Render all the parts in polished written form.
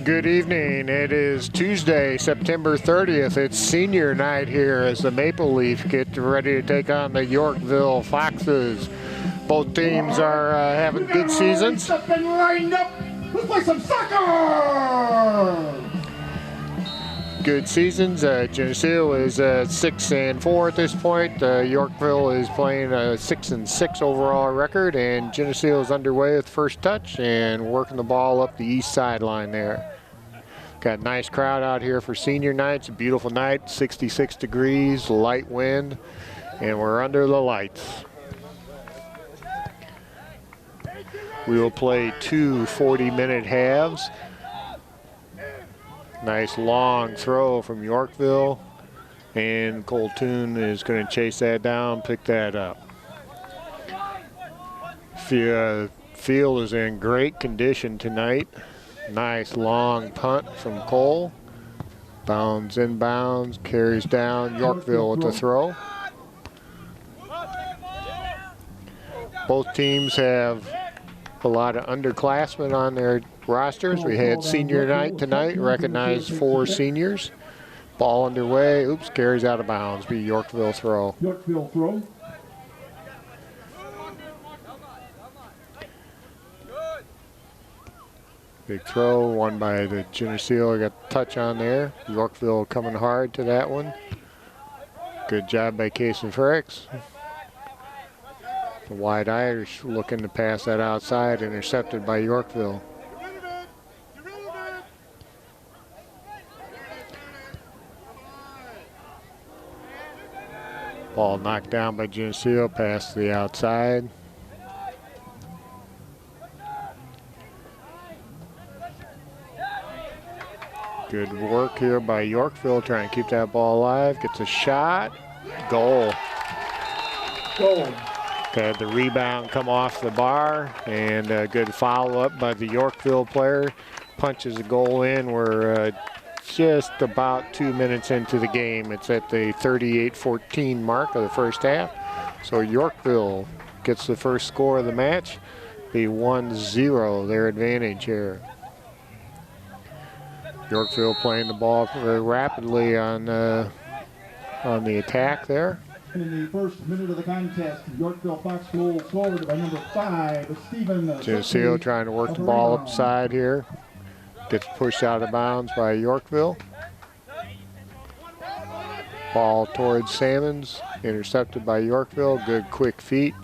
Good evening. It is Tuesday, September 30th. It's senior night here as the Maple Leaf get ready to take on the Yorkville Foxes. Both teams are having good seasons. Up and lined up. Let's play some soccer. Good seasons. Geneseo is 6-4 at this point. Yorkville is playing a 6-6 overall record, and Geneseo is underway with first touch and working the ball up the east sideline there. Got a nice crowd out here for senior night. It's a beautiful night, 66 degrees, light wind, and we're under the lights. We will play two 40-minute halves. Nice long throw from Yorkville, and Coltoun is going to chase that down, pick that up. Field is in great condition tonight. Nice long punt from Cole. Bounds inbounds, carries down. Yorkville with the throw. Both teams have a lot of underclassmen on their rosters. We had senior night tonight, recognized 4 seniors. Ball underway, oops, carries out of bounds, be Yorkville throw. Yorkville throw. Big throw, won by the Geneseo, got the touch on there. Yorkville coming hard to that one. Good job by Casey Fricks. The wide Irish looking to pass that outside, intercepted by Yorkville. Ball knocked down by Geneseo, pass to the outside. Good work here by Yorkville, trying to keep that ball alive. Gets a shot, goal. Goal. Had the rebound come off the bar, and a good follow-up by the Yorkville player. Punches a goal in. We're just about 2 minutes into the game. It's at the 38-14 mark of the first half. So Yorkville gets the first score of the match. Be 1-0 their advantage here. Yorkville playing the ball very rapidly on the attack there. In the first minute of the contest, Yorkville Fox goal scored by number 5, Stephen. Geneseo trying to work the ball upside here. Gets pushed out of bounds by Yorkville. Ball towards Salmons, intercepted by Yorkville. Good quick feet.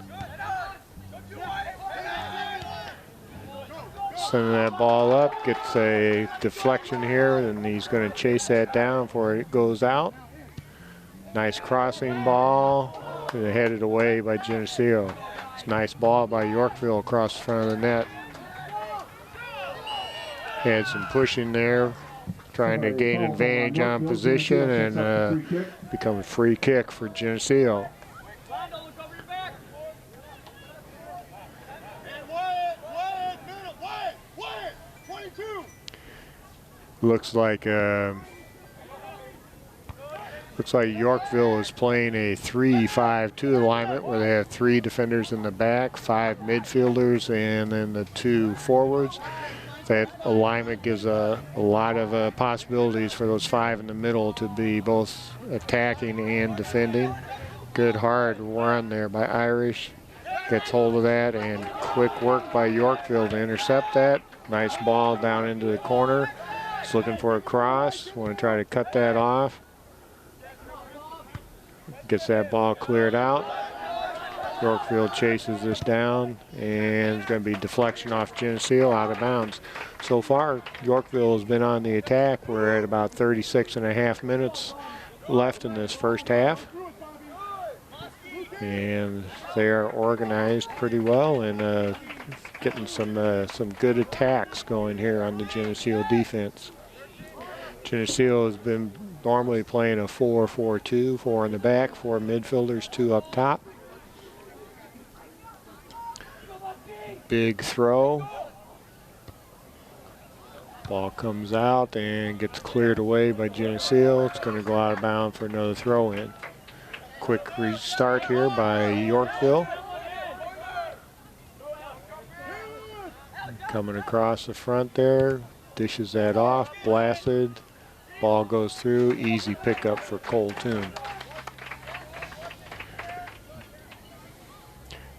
Sending that ball up, gets a deflection here, and he's going to chase that down before it goes out. Nice crossing ball, headed away by Geneseo. It's a nice ball by Yorkville across the front of the net. Had some pushing there, trying to gain advantage on position, and become a free kick for Geneseo. Looks like Yorkville is playing a 3-5-2 alignment where they have 3 defenders in the back, 5 midfielders, and then the 2 forwards. That alignment gives a lot of possibilities for those 5 in the middle to be both attacking and defending. Good hard run there by Irish. Gets hold of that, and quick work by Yorkville to intercept that. Nice ball down into the corner. It's looking for a cross. Want to try to cut that off. Gets that ball cleared out. Yorkville chases this down, and it's going to be deflection off Geneseo, out of bounds. So far, Yorkville has been on the attack. We're at about 36.5 minutes left in this first half. And they are organized pretty well and getting some good attacks going here on the Geneseo defense. Geneseo has been normally playing a 4-4-2, 4 in the back, 4 midfielders, 2 up top. Big throw. Ball comes out and gets cleared away by Geneseo. It's going to go out of bounds for another throw in. Quick restart here by Yorkville. Coming across the front there. dishes that off, blasted. Ball goes through, easy pickup for Cole Toon.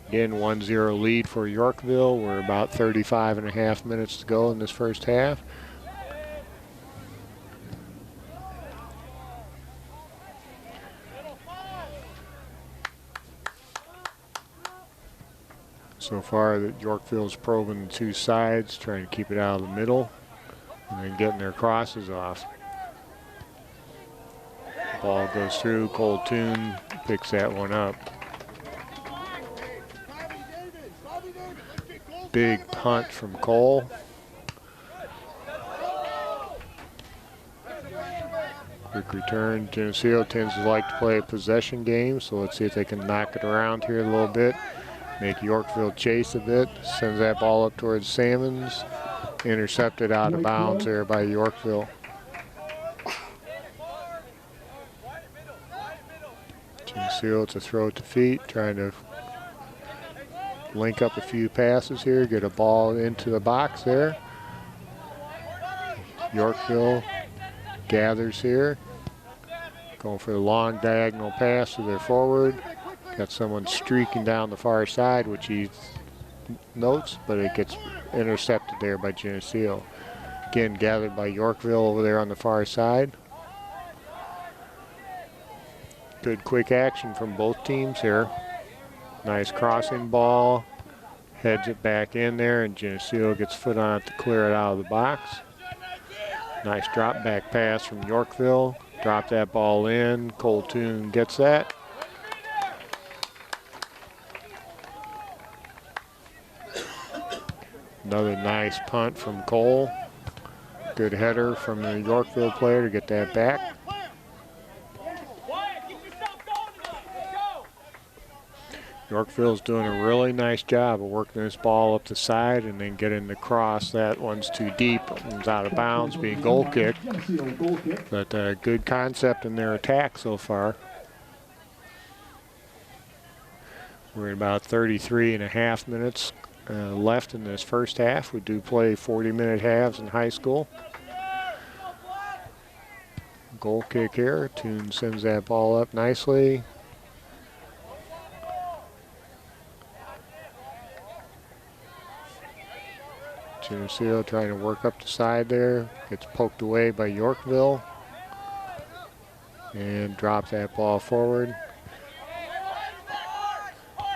Again, 1-0 lead for Yorkville. We're about 35.5 minutes to go in this first half. So far, Yorkville's probing the two sides, trying to keep it out of the middle, and then getting their crosses off. Ball goes through, Cole Toon picks that one up. Big punt from Cole. Quick return. Geneseo tends to like to play a possession game, so let's see if they can knock it around here a little bit. Make Yorkville chase a bit. Sends that ball up towards Salmons. Intercepted out of bounds there by Yorkville. Geneseo to throw to feet, trying to link up a few passes here, get a ball into the box there. Yorkville gathers here, going for the long diagonal pass to their forward. Got someone streaking down the far side, which he notes, but it gets intercepted there by Geneseo. Again, gathered by Yorkville over there on the far side. Good quick action from both teams here. Nice crossing ball, heads it back in there, and Geneseo gets foot on it to clear it out of the box. Nice drop back pass from Yorkville. Drop that ball in. Cole Toon gets that. Another nice punt from Cole. Good header from the Yorkville player to get that back. Yorkville's doing a really nice job of working this ball up the side and then getting the cross. That one's too deep. It's out of bounds, being goal kick. But good concept in their attack so far. We're at about 33.5 minutes left in this first half. We do play 40-minute halves in high school. Goal kick here. Toon sends that ball up nicely. Geneseo trying to work up the side there. Gets poked away by Yorkville. And drops that ball forward.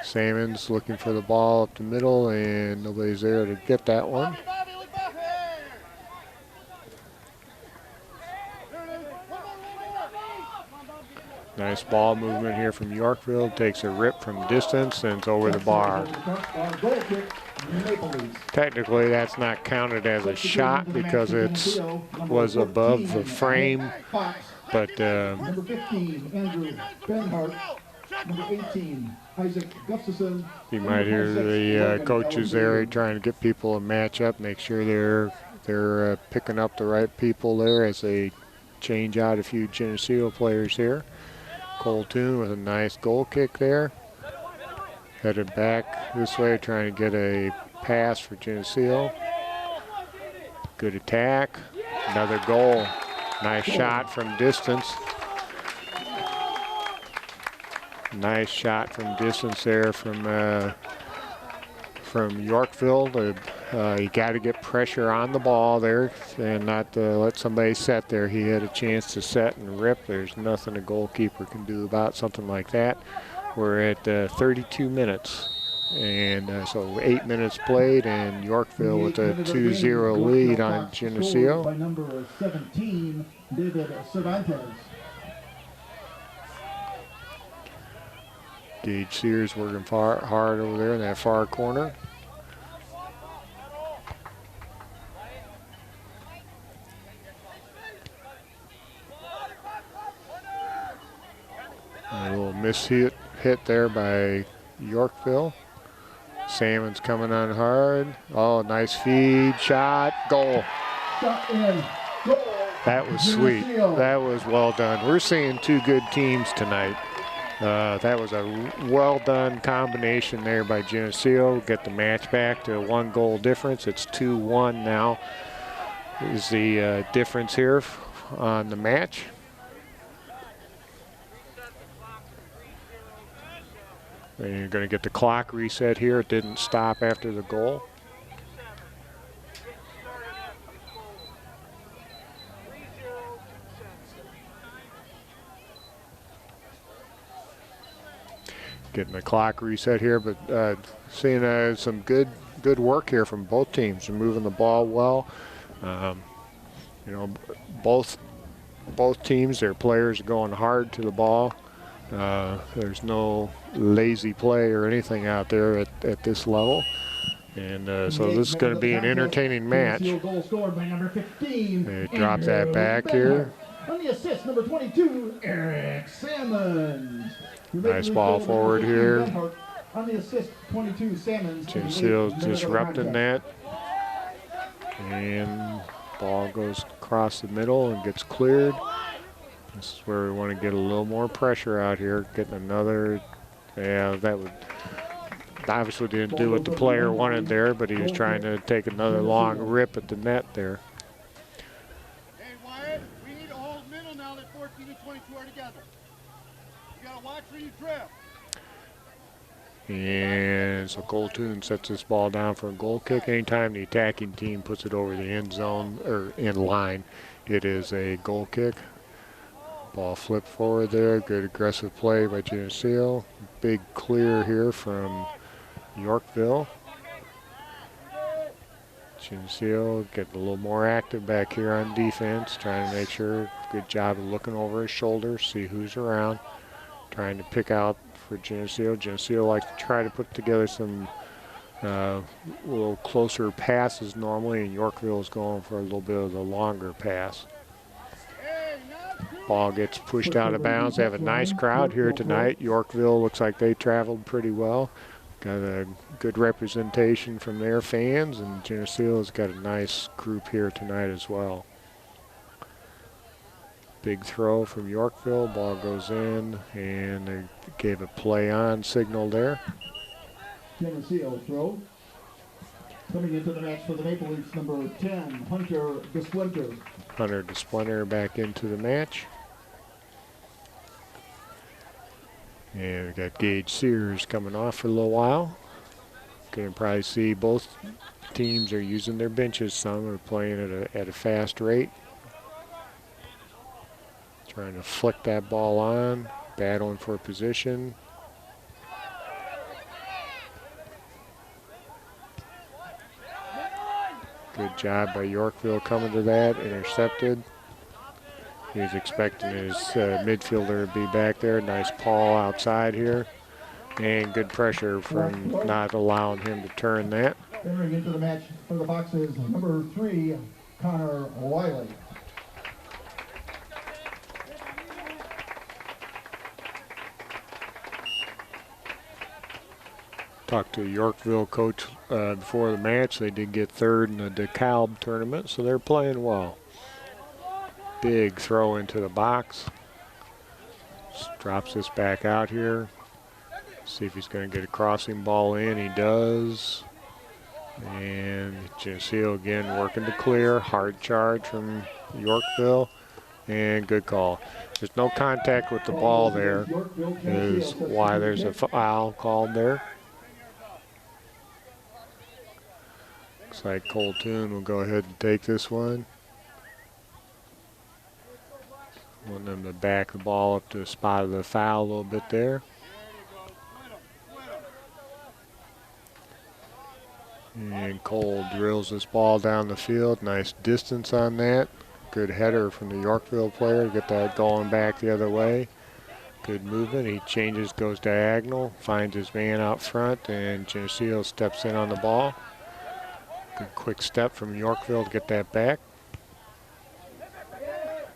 Salmons looking for the ball up the middle, and nobody's there to get that one. Nice ball movement here from Yorkville. Takes a rip from distance and it's over the bar. Technically, that's not counted as a shot because it was above the frame. But number 15, Andrew Benhart. Number 18, Isaac Gustafson. You might hear the coaches there trying to get people to match up, make sure they're picking up the right people there as they change out a few Geneseo players here. Cole Toon with a nice goal kick there. Headed back this way, trying to get a pass for Geneseo. Good attack. Another goal. Nice shot from distance. Nice shot from distance there from Yorkville. You got to get pressure on the ball there and not let somebody set there. He had a chance to set and rip. There's nothing a goalkeeper can do about something like that. We're at 32 minutes. And so 8 minutes played, and Yorkville with a 2-0 lead on Geneseo. By number 17, David Cervantes. Gage Sears working hard over there in that far corner. A little hit there by Yorkville. Salmon's coming on hard. Oh, nice feed, shot, goal. Shot in, goal. That was sweet. That was well done. We're seeing two good teams tonight. That was a well-done combination there by Geneseo. Get the match back to a 1-goal difference. It's 2-1 now. is the difference here on the match. And you're going to get the clock reset here. It didn't stop after the goal. Getting the clock reset here, but seeing some good work here from both teams. They're moving the ball well. You know, both teams, their players are going hard to the ball. There's no lazy play or anything out there at this level. And so this is going to be an entertaining match. They drop that back here. On the assist, number 22, Eric Salmons. Nice ball forward here. On the assist, 22, Salmons. Geneseo disrupting that. And ball goes across the middle and gets cleared. This is where we want to get a little more pressure out here. Getting another, yeah, that would obviously didn't do what the player wanted there, but he was trying to take another long rip at the net there. Hey, Wyatt, we need to hold middle now that 14 and 22 are together. You got to watch where you drift. And so Coltoon sets this ball down for a goal kick. Anytime the attacking team puts it over the end zone or in line, it is a goal kick. Ball flipped forward there. Good aggressive play by Geneseo. Big clear here from Yorkville. Geneseo getting a little more active back here on defense, trying to make sure. Good job of looking over his shoulder, see who's around. Trying to pick out for Geneseo. Geneseo likes to try to put together some little closer passes normally, and Yorkville is going for a little bit of the longer pass. Ball gets pushed out of bounds. They have a nice crowd here tonight. Yorkville looks like they traveled pretty well. Got a good representation from their fans, and Geneseo has got a nice group here tonight as well. Big throw from Yorkville. Ball goes in, and they gave a play on signal there. Geneseo throw. Coming into the match for the Maple Leafs, number 10, Hunter DeSplinter. Hunter DeSplinter back into the match. And we got Gage Sears coming off for a little while. Can probably see both teams are using their benches some. They're playing at a fast rate. Trying to flick that ball on, battling for position. Good job by Yorkville coming to that, intercepted. He's expecting his midfielder to be back there. Nice paw outside here. And good pressure from not allowing him to turn that. Entering into the match for the Foxes, number 3, Connor Wiley. Talked to Yorkville coach before the match. They did get third in the DeKalb tournament, so they're playing well. Big throw into the box. Just drops this back out here. See if he's going to get a crossing ball in. He does. And Geneseo again working to clear. Hard charge from Yorkville. And good call. There's no contact with the ball there. Is why there's a foul called there. Looks like Coltoon will go ahead and take this one. Want them to back the ball up to the spot of the foul a little bit there. And Cole drills this ball down the field. Nice distance on that. Good header from the Yorkville player to get that going back the other way. Good movement. He changes, goes diagonal, finds his man out front, and Geneseo steps in on the ball. Good quick step from Yorkville to get that back.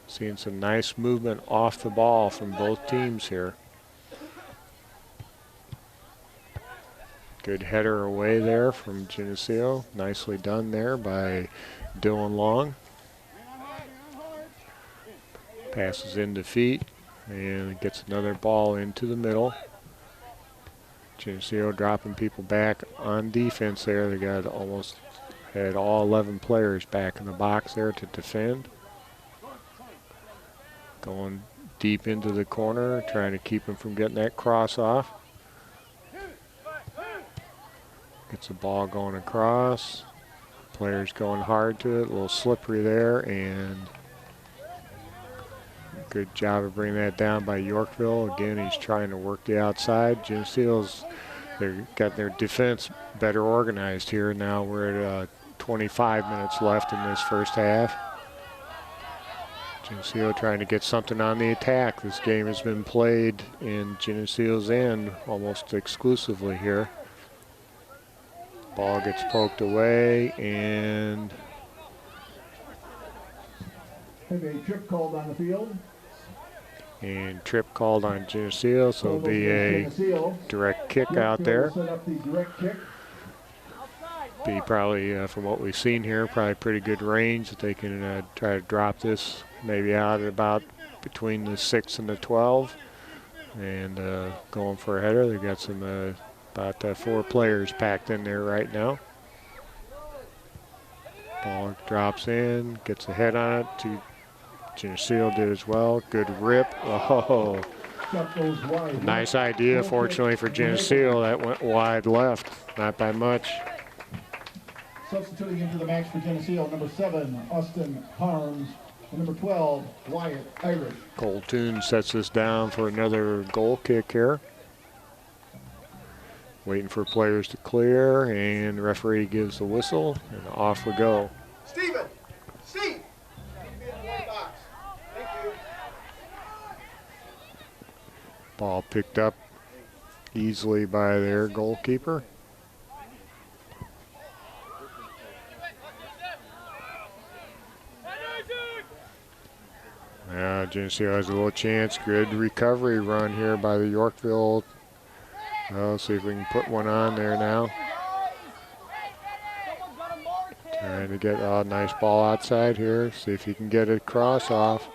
Seeing some nice movement off the ball from both teams here. Good header away there from Geneseo. Nicely done there by Dylan Long. Passes into feet and gets another ball into the middle. Geneseo dropping people back on defense there. They got almost had all 11 players back in the box there to defend. Going deep into the corner, trying to keep him from getting that cross off. Gets the ball going across. Players going hard to it, a little slippery there, and good job of bringing that down by Yorkville. Again, he's trying to work the outside. Geneseo's, they've got their defense better organized here. Now we're at 25 minutes left in this first half. Geneseo trying to get something on the attack. This game has been played in Geneseo's end almost exclusively here. Ball gets poked away, and Have a trip called on the field. And trip called on Geneseo, so it'll be a direct kick out there. Set up the direct kick. Be probably, from what we've seen here, probably pretty good range that they can try to drop this maybe out at about between the 6 and the 12. And going for a header. They've got some about 4 players packed in there right now. Ball drops in, gets a head on it. Geneseo did as well. Good rip. Oh, nice idea. Fortunately for Geneseo, that went wide left. Not by much. Substituting into the match for Geneseo, number 7, Austin Harms, and number 12, Wyatt Irish. Coltoon sets this down for another goal kick here. Waiting for players to clear, and the referee gives the whistle, and off we go. Steve! Thank you. Ball picked up easily by their goalkeeper. Now Geneseo has a little chance. Good recovery run here by the Yorkville. Let's see if we can put one on there now. Trying to get a nice ball outside here. See if he can get it cross off.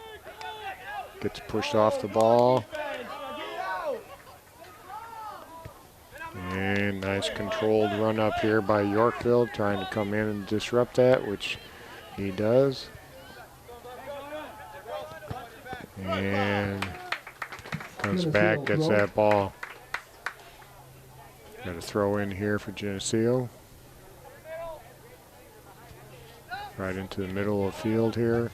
Gets pushed off the ball. And nice controlled run up here by Yorkville, trying to come in and disrupt that, which he does. And comes back, gets that ball. Got a throw in here for Geneseo. Right into the middle of the field here.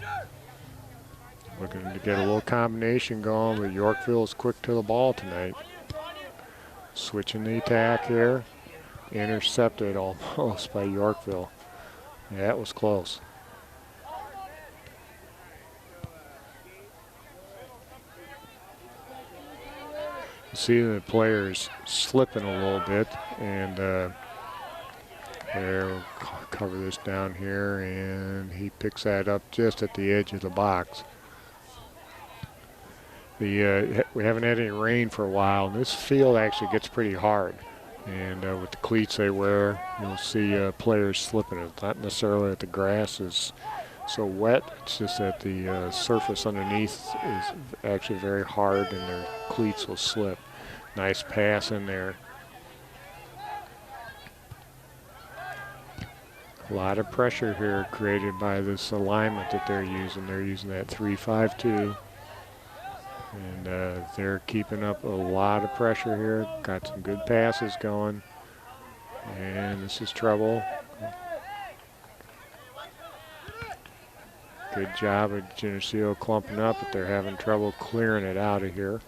Looking to get a little combination going, but Yorkville is quick to the ball tonight. Switching the attack here. Intercepted almost by Yorkville. Yeah, that was close. See the players slipping a little bit, and there, we'll cover this down here, and he picks that up just at the edge of the box. We haven't had any rain for a while, and this field actually gets pretty hard. And with the cleats they wear, you'll see players slipping. It's not necessarily that the grass is so wet, it's just that the surface underneath is actually very hard, and their cleats will slip. Nice pass in there. A lot of pressure here created by this alignment that they're using. They're using that 3-5-2. And they're keeping up a lot of pressure here. Got some good passes going. And this is trouble. Good job of Geneseo clumping up, but they're having trouble clearing it out of here.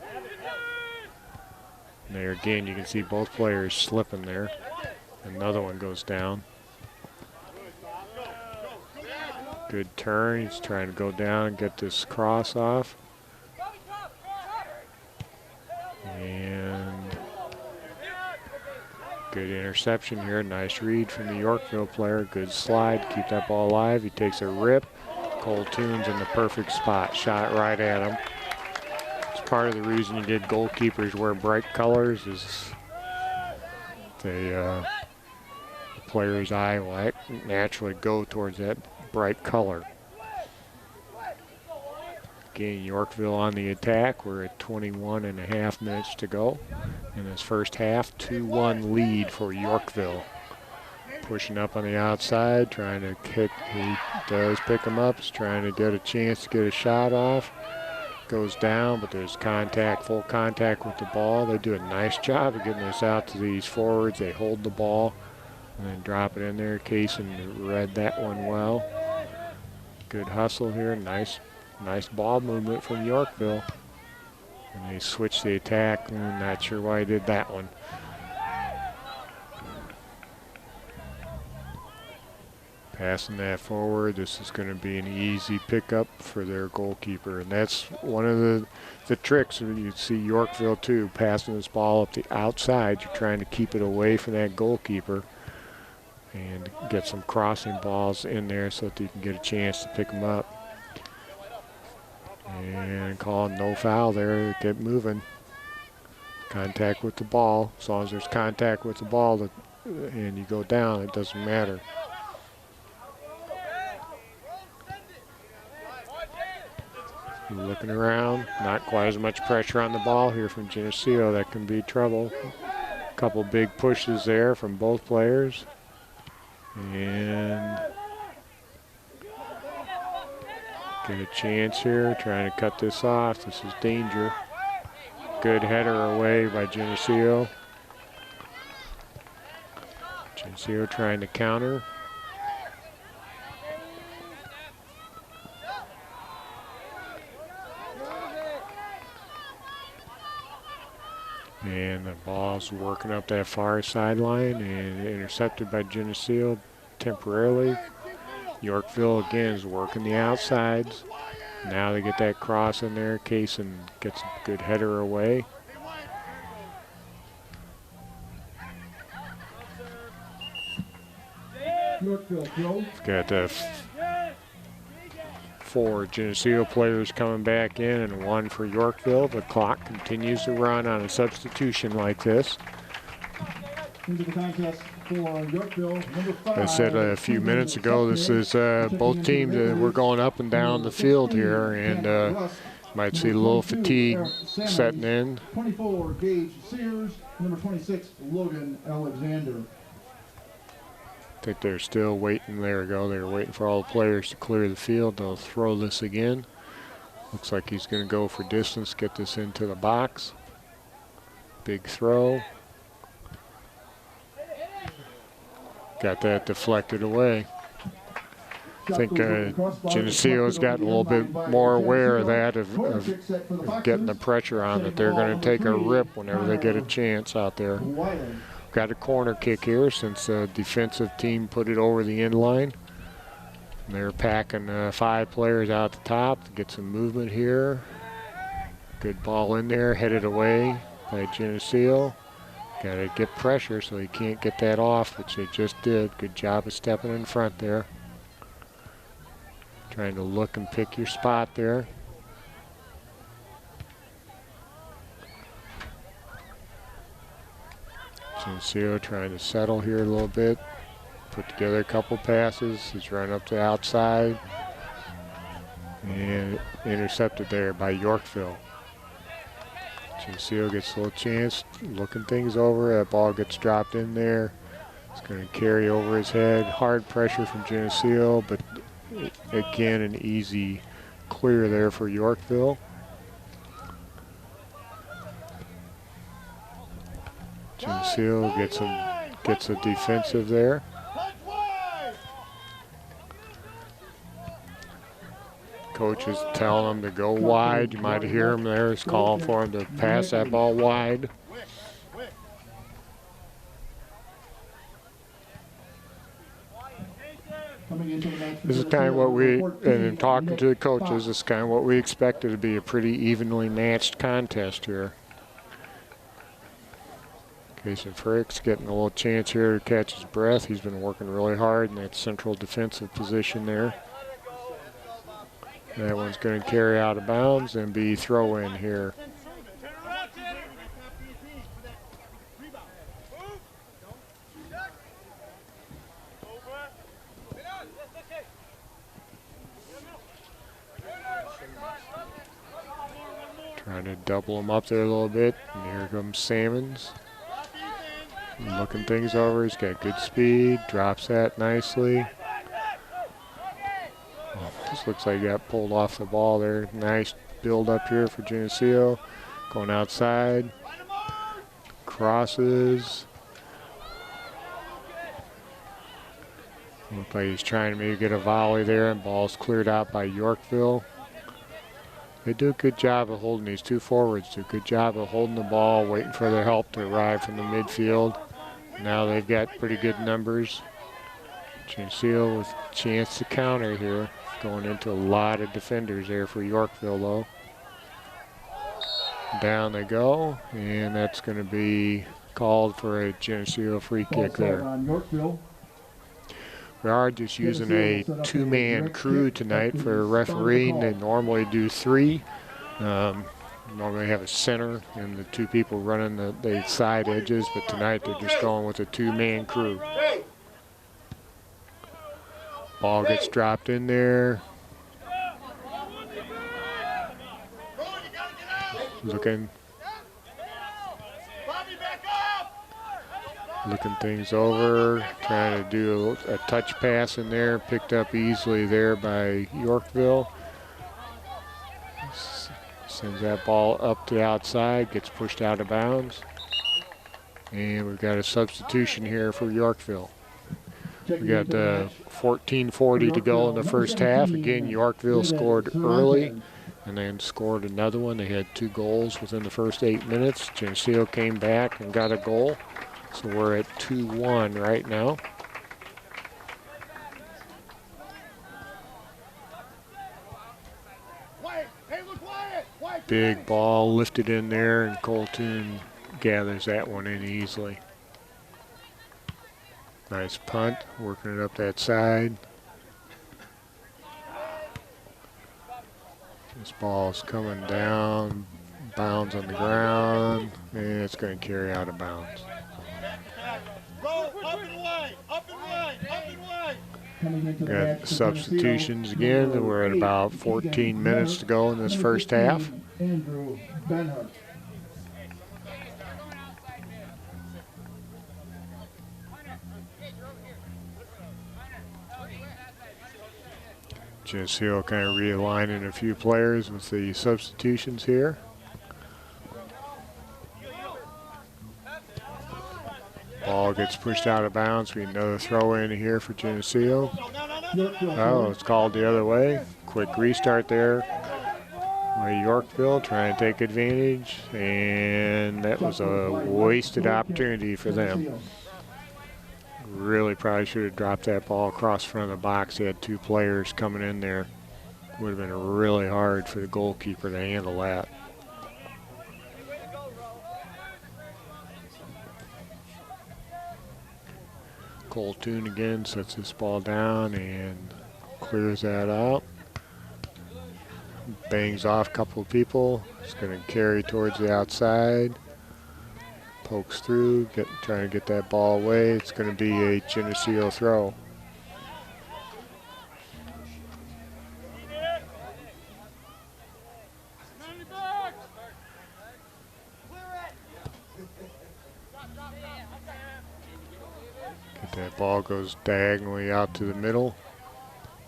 And there again, you can see both players slipping there. Another one goes down. Good turn. He's trying to go down and get this cross off. And good interception here. Nice read from the Yorkville player. Good slide. Keep that ball alive. He takes a rip. Coltoon's in the perfect spot. Shot right at him. It's part of the reason you did goalkeepers wear bright colors is the player's eye will naturally go towards that bright color. Again, Yorkville on the attack. We're at 21.5 minutes to go in this first half. 2-1 lead for Yorkville. pushing up on the outside, trying to hit. He does pick him up. He's trying to get a chance to get a shot off. Goes down, but there's contact, full contact with the ball. They do a nice job of getting this out to these forwards. They hold the ball and then drop it in there. Kaysen read that one well. Good hustle here. Nice ball movement from Yorkville. And they switch the attack. I'm not sure why he did that one. Passing that forward. This is going to be an easy pickup for their goalkeeper. And that's one of the tricks. You see Yorkville too, passing this ball up the outside. You're trying to keep it away from that goalkeeper and get some crossing balls in there so that you can get a chance to pick them up. And calling no foul there. Get moving. Contact with the ball. As long as there's contact with the ball and you go down, it doesn't matter. Looking around, not quite as much pressure on the ball here from Geneseo. That can be trouble. A couple big pushes there from both players. And get a chance here, trying to cut this off. This is danger. Good header away by Geneseo. Geneseo trying to counter. And the ball's working up that far sideline and intercepted by Geneseo temporarily. Yorkville again is working the outsides. Now they get that cross in there. Kaysen gets a good header away. We've got the 4 Geneseo players coming back in and 1 for Yorkville. The clock continues to run on a substitution like this. Into the contest for Yorkville, number 5. I said a few minutes ago, this is both teams. We're going up and down the field here, and might see a little fatigue setting in. 24, Gage Sears. Number 26, Logan Alexander. I think they're still waiting. There we go. They're waiting for all the players to clear the field. They'll throw this again. Looks like he's going to go for distance, get this into the box. Big throw. Got that deflected away. I think Geneseo's gotten a little bit more aware of that, of getting the pressure on, that they're going to take a rip whenever they get a chance out there. Got a corner kick here since the defensive team put it over the end line. And they're packing 5 players out the top to get some movement here. Good ball in there, headed away by Geneseo. Got to get pressure so he can't get that off, which they just did. Good job of stepping in front there. Trying to look and pick your spot there. Geneseo trying to settle here a little bit. Put together a couple passes. He's running up to the outside. And intercepted there by Yorkville. Geneseo gets a little chance, looking things over. That ball gets dropped in there. It's going to carry over his head. Hard pressure from Geneseo, but again, an easy clear there for Yorkville. Geneseo gets a defensive there. Coach is telling him to go wide. You might hear him there. He's calling for him to pass that ball wide. This is kind of what we, and in talking to the coaches, this is kind of what we expected to be a pretty evenly matched contest here. Kaysen Frick's getting a little chance here to catch his breath. He's been working really hard in that central defensive position there. That one's going to carry out of bounds and be throw in here. Trying to double them up there a little bit. And here comes Salmons. Looking things over. He's got good speed. Drops that nicely. Almost looks like he got pulled off the ball there. Nice build up here for Geneseo. Going outside. Crosses. Looks like he's trying to maybe get a volley there, and ball's cleared out by Yorkville. They do a good job of holding these two forwards. Do a good job of holding the ball, waiting for their help to arrive from the midfield. Now they've got pretty good numbers. Geneseo with a chance to counter here. Going into a lot of defenders there for Yorkville, though. Down they go, and that's going to be called for a Geneseo free kick there. On Yorkville. We are just using a two-man crew tonight for refereeing. They normally do three. Normally have a center and the two people running the side edges, but tonight they're just going with a two-man crew. Ball gets dropped in there. Looking things over, trying to do a touch pass in there, picked up easily there by Yorkville. Sends that ball up the outside, gets pushed out of bounds. And we've got a substitution here for Yorkville. We got 14:40 to go in the first half. Again, Yorkville scored early and then scored another one. They had 2 goals within the first 8 minutes. Geneseo came back and got a goal. So we're at 2-1 right now. Big ball lifted in there, and Colton gathers that one in easily. Nice punt, working it up that side. This ball's coming down, bounds on the ground, and it's going to carry out of bounds. Got substitutions again, and we're at about 14 minutes to go in this first half. Andrew Benhart. Geneseo kind of realigning a few players with the substitutions here. Ball gets pushed out of bounds. We another throw in here for Geneseo. Oh, it's called the other way. Quick restart there by Yorkville trying to take advantage, and that was a wasted opportunity for them. Really probably should have dropped that ball across the front of the box. They had 2 players coming in there. Would have been really hard for the goalkeeper to handle that. Colton again sets this ball down and clears that out. Bangs off a couple of people. It's going to carry towards the outside. Pokes through, trying to get that ball away. It's going to be a Geneseo throw. That ball goes diagonally out to the middle.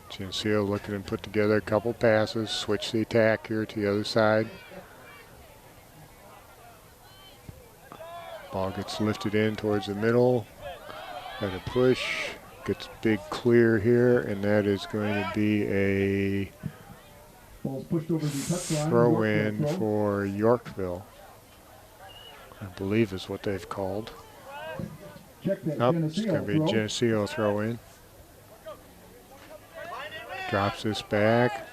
Geneseo looking to put together a couple passes, switch the attack here to the other side. Ball gets lifted in towards the middle. Got a push, gets big clear here, and that is going to be a throw in for Yorkville, I believe is what they've called. Nope, it's going to be a Geneseo throw in. Drops this back.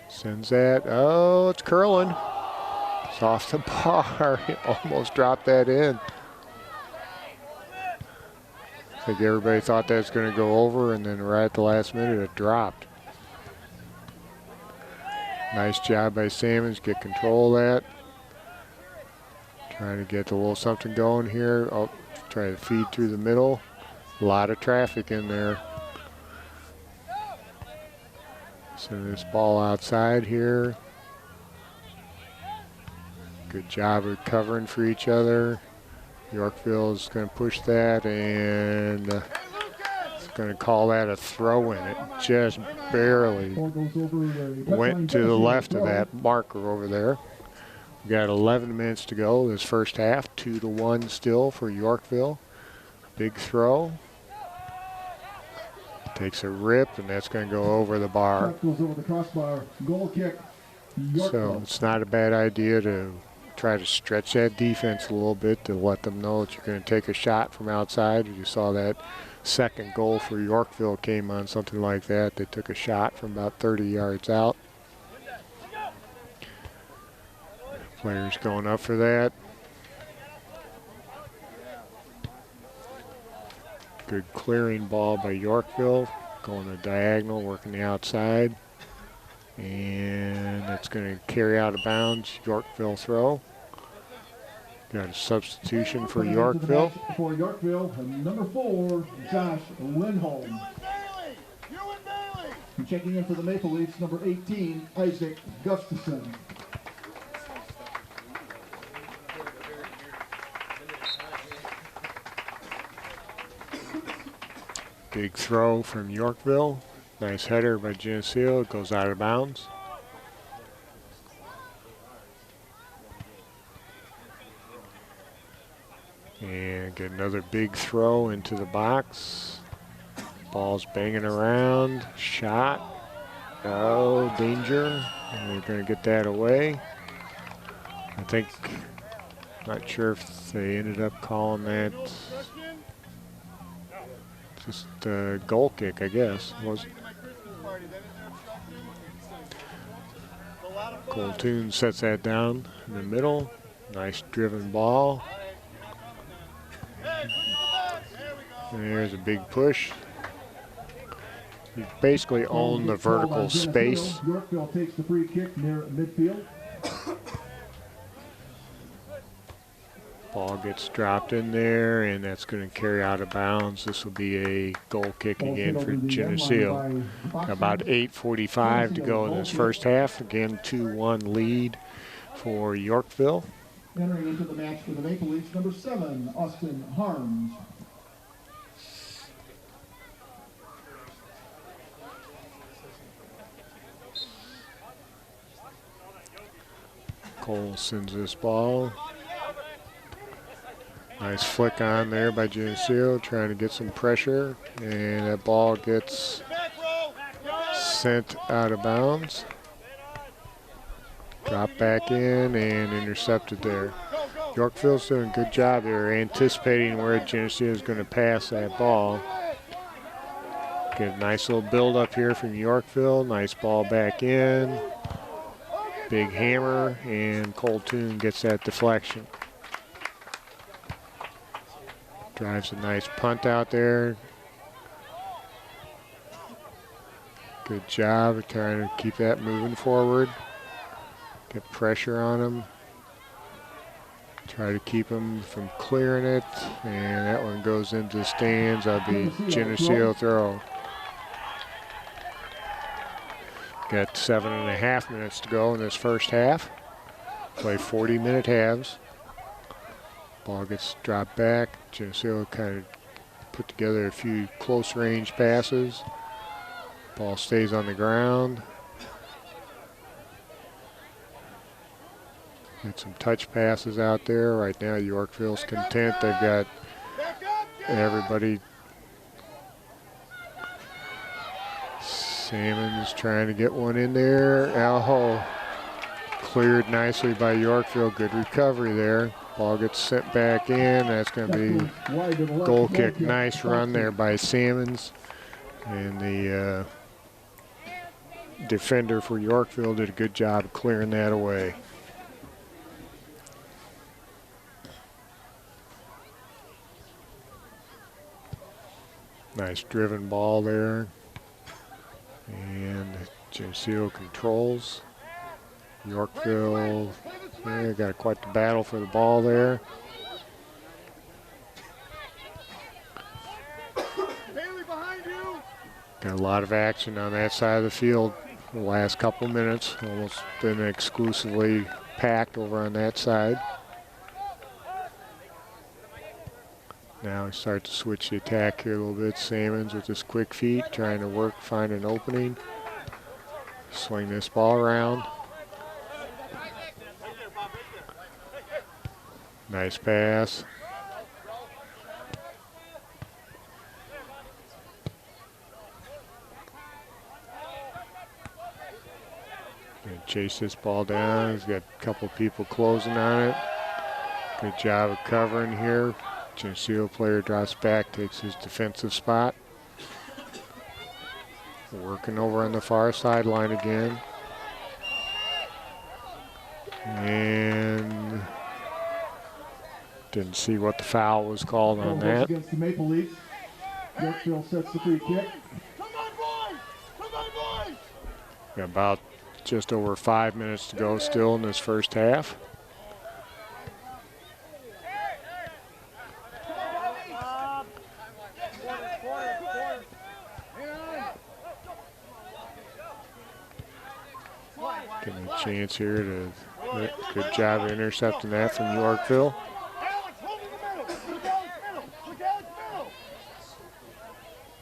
Sends that. Oh, it's curling. It's off the bar. He almost dropped that in. I think everybody thought that was going to go over, and then right at the last minute it dropped. Nice job by Salmons. Get control of that. Trying to get a little something going here. Oh, try to feed through the middle. A lot of traffic in there. Send this ball outside here. Good job of covering for each other. Yorkville is going to push that, and it's going to call that a throw in. It just barely Ball goes over the went to the left of that marker over there. We got 11 minutes to go this first half. 2-1 still for Yorkville. Big throw. Takes a rip, and that's going to go over the bar. Shot goes over the crossbar. Goal kick. So Yorkville. it's not a bad idea to try to stretch that defense a little bit to let them know that you're going to take a shot from outside. You saw that second goal for Yorkville came on something like that. They took a shot from about 30 yards out. Players going up for that. Good clearing ball by Yorkville. Going to diagonal, working the outside. And that's going to carry out of bounds. Yorkville throw. Got a substitution for Coming into the Yorkville. match for Yorkville, number 4, Josh Lindholm. And checking in for the Maple Leafs, number 18, Isaac Gustafson. Big throw from Yorkville. Nice header by Geneseo. It goes out of bounds. And get another big throw into the box. Ball's banging around. Shot. Oh, danger. And we're going to get that away. I think, not sure if they ended up calling that just a goal kick, I guess. Coltoon sets that down in the middle. Nice driven ball. And there's a big push. You basically own the vertical space. Yorkville takes the free kick near midfield. Ball gets dropped in there, and that's going to carry out of bounds. This will be a goal kick again for Geneseo. About 8:45 to go in this first half. Again, 2-1 lead for Yorkville. Entering into the match for the Maple Leafs, number 7, Austin Harms. Cole sends this ball. Nice flick on there by Geneseo, trying to get some pressure, and that ball gets sent out of bounds. Dropped back in and intercepted there. Yorkville's doing a good job there, anticipating where Geneseo is going to pass that ball. Get a nice little build up here from Yorkville. Nice ball back in. Big hammer, and Coltoon gets that deflection. Drives a nice punt out there. Good job of trying to keep that moving forward. Get pressure on him. Try to keep him from clearing it. And that one goes into the stands. That'll be Geneseo throw. Got 7.5 minutes to go in this first half. Play 40-minute halves. Ball gets dropped back. Geneseo kind of put together a few close range passes. Ball stays on the ground. Get some touch passes out there. Right now, Yorkville's content. They've got everybody. Salmon's trying to get one in there. Alho cleared nicely by Yorkville. Good recovery there. Ball gets sent back in. That's going to be goal kick. Nice run there by Salmons. And the defender for Yorkville did a good job of clearing that away. Nice driven ball there. And Geneseo controls. Yorkville, yeah, got quite the battle for the ball there. Got a lot of action on that side of the field the last couple minutes. Almost been exclusively packed over on that side. Now we start to switch the attack here a little bit. Salmons with his quick feet, trying to work, find an opening. Swing this ball around. Nice pass. Gonna chase this ball down. He's got a couple people closing on it. Good job of covering here. Geneseo player drops back, takes his defensive spot. Working over on the far sideline again. And didn't see what the foul was called on that. Against the Maple Leafs. Yorkville sets the free kick. Come on, boys! Come on, boys! Got about just over 5 minutes to go still in this first half. Getting a chance here to, good job of intercepting that from Yorkville. Alex, hold in the middle! Look Alex middle!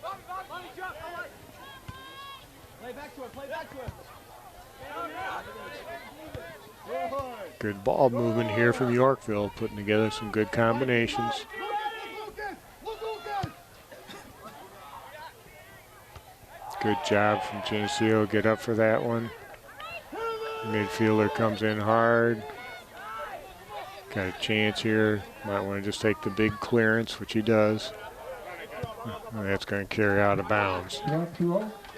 Look Alex middle! Play back to him, play back to him! Good ball movement here from Yorkville, putting together some good combinations. Good job from Geneseo, get up for that one. Midfielder comes in hard. Got a chance here. Might want to just take the big clearance, which he does. That's going to carry out of bounds.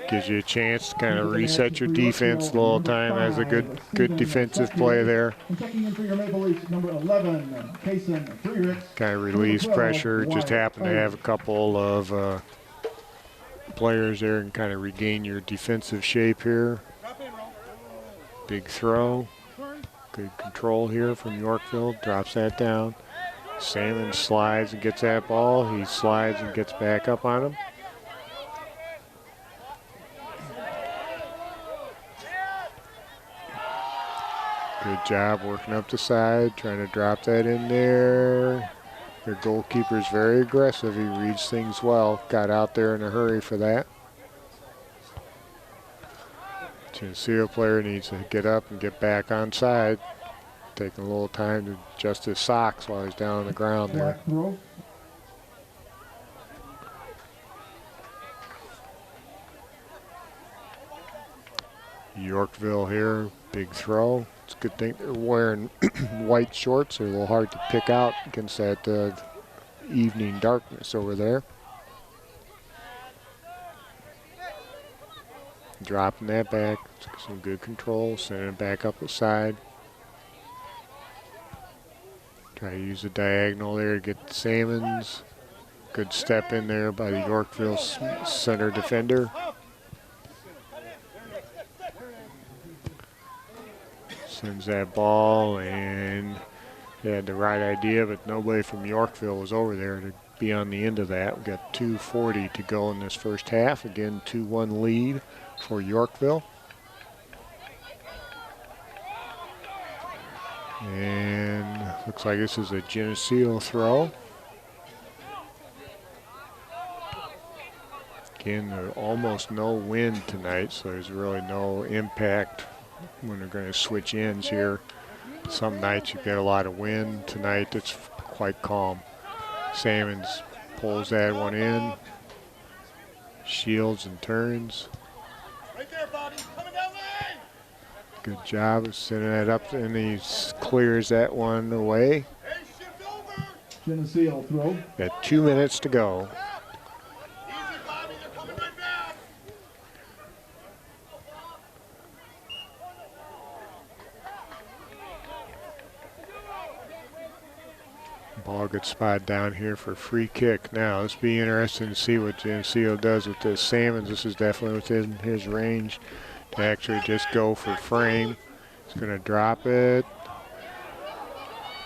Gives you a chance to kind of reset your defense a little time. Has a good defensive play there. Kind of relieves pressure. Just happen to have a couple of players there and kind of regain your defensive shape here. Big throw. Good control here from Yorkville. Drops that down. Salmon slides and gets that ball. He slides and gets back up on him. Good job working up the side, trying to drop that in there. Their goalkeeper's very aggressive. He reads things well. Got out there in a hurry for that. Geneseo player needs to get up and get back on side. Taking a little time to adjust his socks while he's down on the ground there. Yorkville here, big throw. It's a good thing they're wearing white shorts. They're a little hard to pick out against that evening darkness over there. Dropping that back, some good control, sending it back up the side. Try to use the diagonal there to get the Salmons. Good step in there by the Yorkville center defender. Sends that ball, and they had the right idea, but nobody from Yorkville was over there to be on the end of that. We've got 2:40 to go in this first half. Again, 2-1 lead for Yorkville. And looks like this is a Geneseo throw. Again, there's almost no wind tonight, so there's really no impact when they're going to switch ends here. Some nights you get a lot of wind. Tonight it's quite calm. Salmons pulls that one in. Shields and turns. Right there, Bobby. Coming down lane. Good job of sending that up, and he clears that one away. Hey, shift over. Geneseo throw. Got 2 minutes to go. Easy, Bobby. They're coming right back. Ball gets spotted down here for a free kick. Now, let's be interesting to see what Geneseo does with this Salmons. This is definitely within his range to actually just go for frame. He's going to drop it.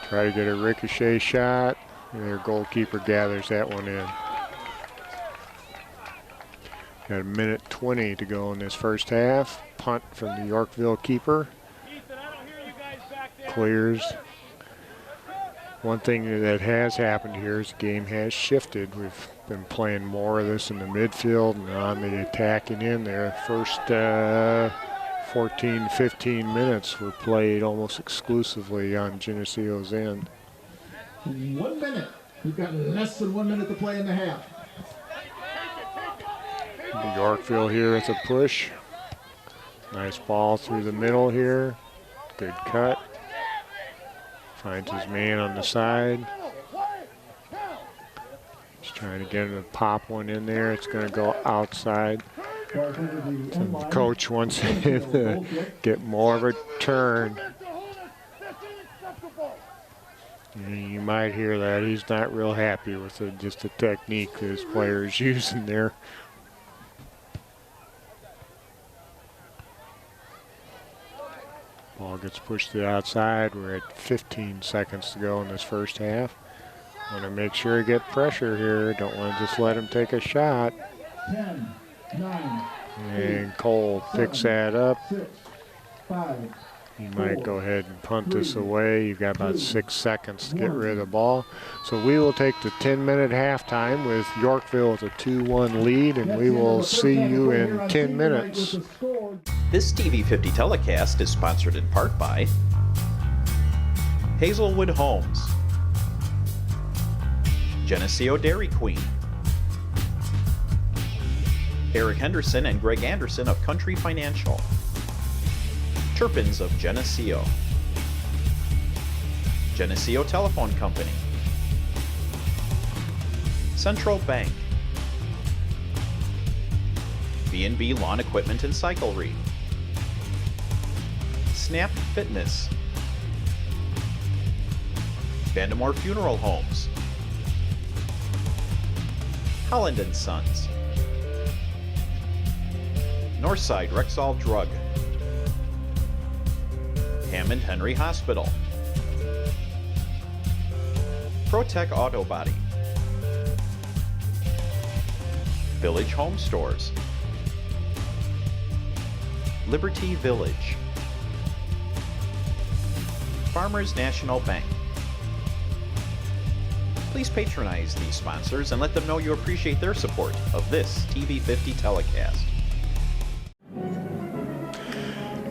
Try to get a ricochet shot. And their goalkeeper gathers that one in. Got 1:20 to go in this first half. Punt from the Yorkville keeper. Clears. One thing that has happened here is the game has shifted. We've been playing more of this in the midfield and on the attacking end there. First 14, 15 minutes were played almost exclusively on Geneseo's end. 1 minute. We've got less than 1 minute to play in the half. Yorkville here with a push. Nice ball through the middle here. Good cut. Finds his man on the side. He's trying to get him to pop one in there. It's going to go outside. So the coach wants him to get more of a turn. You might hear that. He's not real happy with just the technique that his player is using there. Ball gets pushed to the outside. We're at 15 seconds to go in this first half. Want to make sure to get pressure here. Don't want to just let him take a shot. 10, 9, and Cole picks that up. 6, 5. He might go ahead and punt this away. You've got about 6 seconds to get rid of the ball. So we will take the 10-minute halftime with Yorkville with a 2-1 lead, and we will see you in 10 minutes. This TV50 telecast is sponsored in part by Hazelwood Homes, Geneseo Dairy Queen, Eric Henderson and Greg Anderson of Country Financial, Turpins of Geneseo, Geneseo Telephone Company, Central Bank, B&B Lawn Equipment and Cyclery, Snap Fitness, Vandemore Funeral Homes, Holland & Sons, Northside Rexall Drug, Hammond Henry Hospital, ProTech Auto Body, Village Home Stores, Liberty Village, Farmers National Bank. Please patronize these sponsors and let them know you appreciate their support of this TV50 telecast.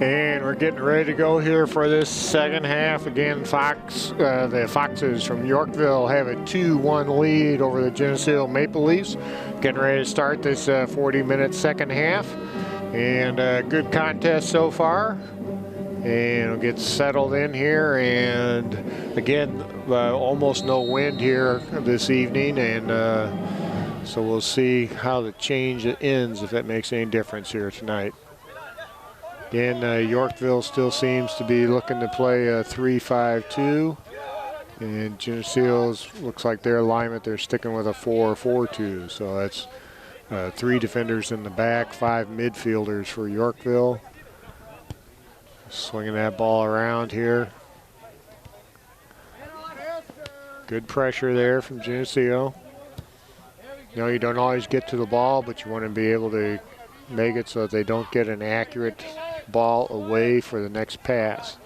And we're getting ready to go here for this second half. Again, the Foxes from Yorkville have a 2-1 lead over the Geneseo Maple Leafs. Getting ready to start this 40-minute second half. And good contest so far. And we'll get settled in here. And again, almost no wind here this evening. And so we'll see how the change ends, if that makes any difference here tonight. Again, Yorkville still seems to be looking to play a 3-5-2. And Geneseo's looks like their alignment, they're sticking with a 4-4-2. So that's 3 defenders in the back, 5 midfielders for Yorkville. Swinging that ball around here. Good pressure there from Geneseo. You know, you don't always get to the ball, but you want to be able to make it so that they don't get an accurate ball away for the next pass.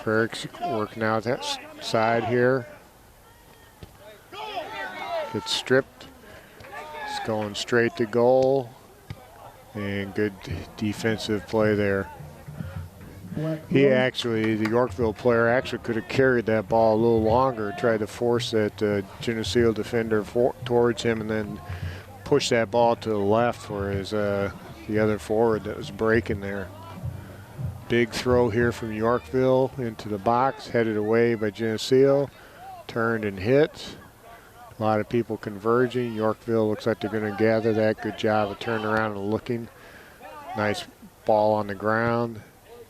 Ferrick's working out that side here. Gets stripped. It's going straight to goal. And good defensive play there. He actually, the Yorkville player, actually could have carried that ball a little longer, tried to force that Geneseo defender towards him, and then push that ball to the left for his the other forward that was breaking there. Big throw here from Yorkville into the box, headed away by Geneseo, turned and hit. A lot of people converging. Yorkville looks like they're going to gather that. Good job of turning around and looking. Nice ball on the ground.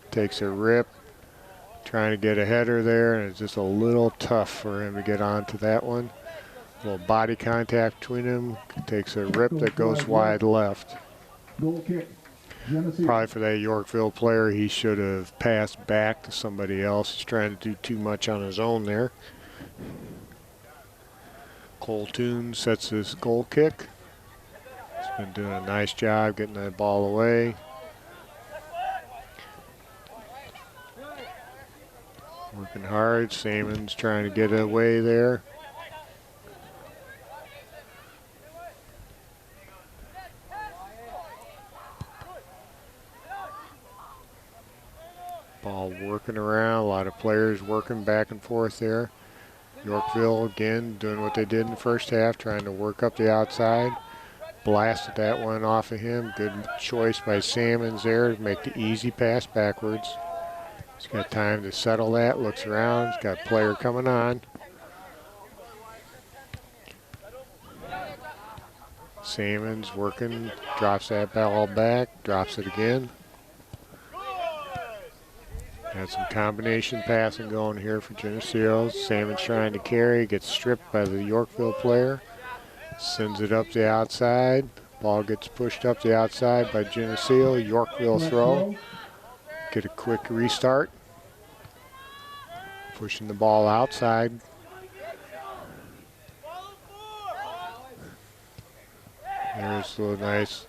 Takes a rip. Trying to get a header there, and it's just a little tough for him to get onto that one. A little body contact between them. Takes a rip that goes wide left. Goal kick. Geneseo. Probably for that Yorkville player, he should have passed back to somebody else. He's trying to do too much on his own there. Cole Toon sets his goal kick. He's been doing a nice job getting that ball away. hard. Salmon's trying to get away there. Ball working around, a lot of players working back and forth there. Yorkville again doing what they did in the first half, trying to work up the outside. Blasted that one off of him. Good choice by Salmons there to make the easy pass backwards. He's got time to settle that, looks around, he's got a player coming on. Salmons working, drops that ball back, drops it again. Got some combination passing going here for Geneseo. Salmon's trying to carry, gets stripped by the Yorkville player. Sends it up the outside. Ball gets pushed up the outside by Geneseo. Yorkville throw. Get a quick restart. Pushing the ball outside. There's a little nice.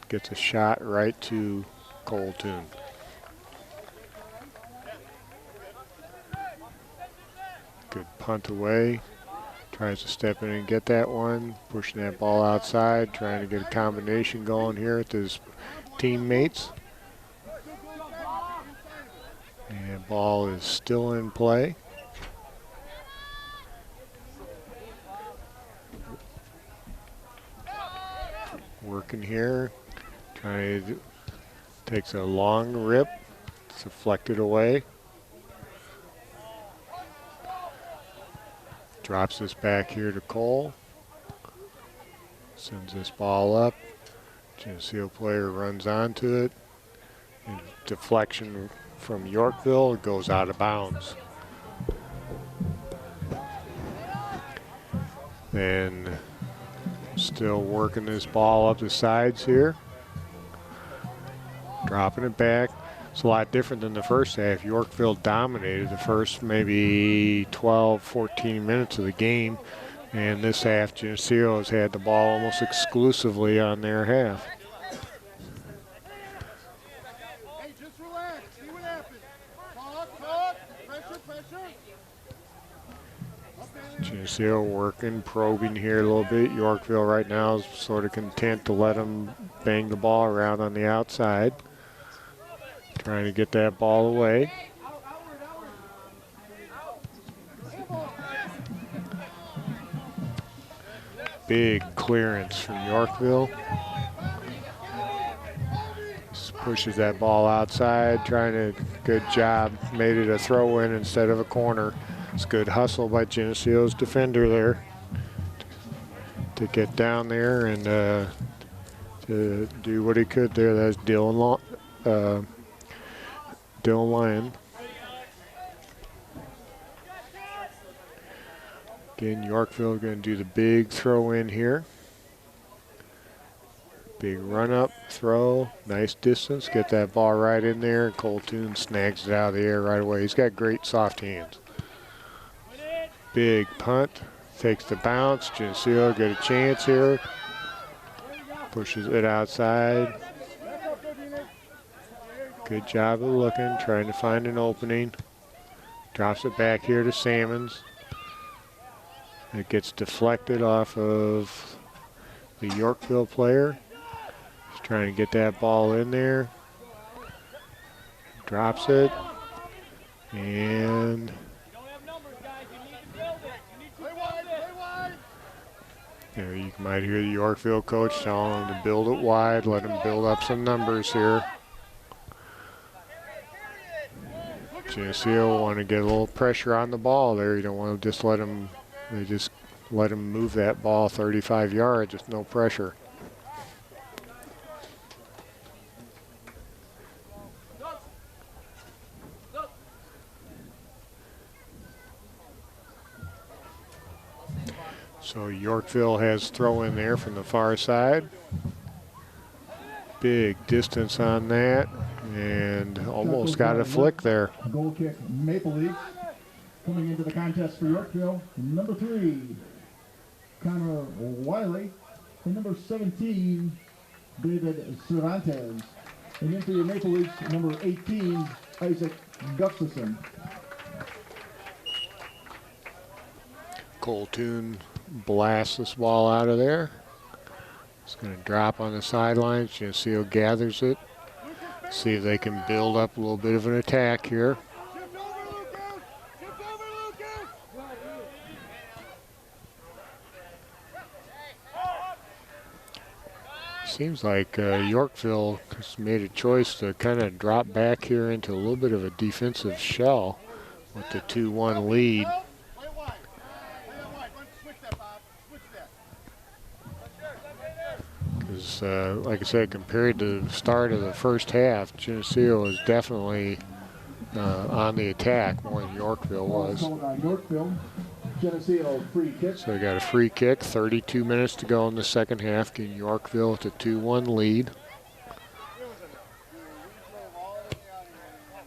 Gets a shot right to Coltoon. Good punt away. Tries to step in and get that one. Pushing that ball outside. Trying to get a combination going here with his teammates. And ball is still in play. Working here. Trying to takes a long rip. It's deflected away. Drops this back here to Cole. Sends this ball up. Geneseo player runs onto it. And deflection from Yorkville, it goes out of bounds. Then still working this ball up the sides here. Dropping it back. It's a lot different than the first half. Yorkville dominated the first maybe 12, 14 minutes of the game. And this half, Geneseo has had the ball almost exclusively on their half. Hey, just relax. See what happens. Talk. Pressure. Geneseo working, probing here a little bit. Yorkville right now is sort of content to let them bang the ball around on the outside. Trying to get that ball away. Big clearance from Yorkville. Just pushes that ball outside, trying to, good job. Made it a throw in instead of a corner. It's good hustle by Geneseo's defender there to get down there and to do what he could there. That's Dylan Lyon. Again, Yorkville going to do the big throw in here. Big run up, throw, nice distance. Get that ball right in there. Coltoon snags it out of the air right away. He's got great soft hands. Big punt, takes the bounce. Geneseo get a chance here. Pushes it outside. Good job of looking, trying to find an opening. Drops it back here to Salmons. It gets deflected off of the Yorkville player. He's trying to get that ball in there. Drops it. And there you might hear the Yorkville coach telling him to build it wide, let him build up some numbers here. Geneseo want to get a little pressure on the ball there. You don't want to just let him, they just let him move that ball 35 yards with no pressure. So Yorkville has throw in there from the far side. Big distance on that. And almost got a flick there. Goal kick, Maple Leafs. Coming into the contest for Yorkville, number 3, Connor Wiley. And number 17, David Cervantes. And into the Maple Leafs, number 18, Isaac Gustafson. Coltoon blasts this ball out of there. It's going to drop on the sidelines. Geneseo gathers it. See if they can build up a little bit of an attack here. Shift over, Lucas! Shift over, Lucas! Seems like Yorkville has made a choice to kind of drop back here into a little bit of a defensive shell with the 2-1 lead. Play wide. Play that wide. Run, switch that, Bob. Switch that. Because, like I said, compared to the start of the first half, Geneseo is definitely on the attack more than Yorkville was. Yorkville, Geneseo free kick. So they got a free kick, 32 minutes to go in the second half, getting Yorkville with a 2-1 lead.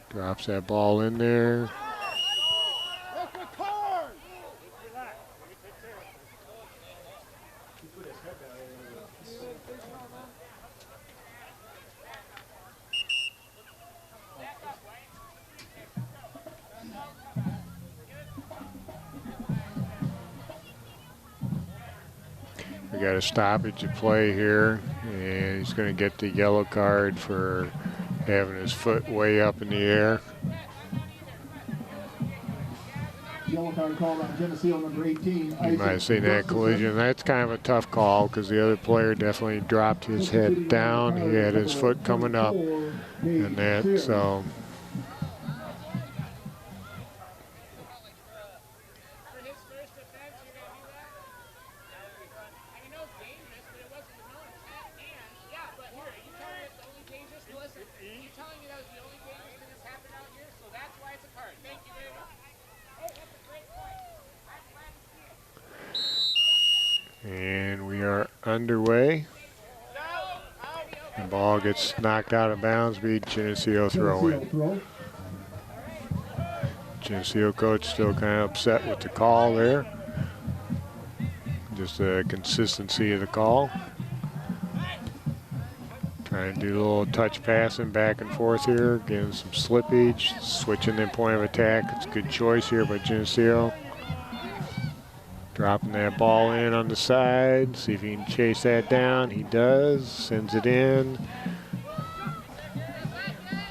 Drops that ball in there. Look at card! We got a stoppage of play here, and he's going to get the yellow card for having his foot way up in the air. Yellow card called on Geneseo number 18. You might have seen that collision. That's kind of a tough call because the other player definitely dropped his head down. He had his foot coming up and that, so. And we are underway. The ball gets knocked out of bounds, be Geneseo throw in. Geneseo coach still kind of upset with the call there. Just the consistency of the call. Trying to do a little touch passing back and forth here, getting some slippage, switching the point of attack. It's a good choice here by Geneseo. Dropping that ball in on the side, see if he can chase that down. He does, sends it in.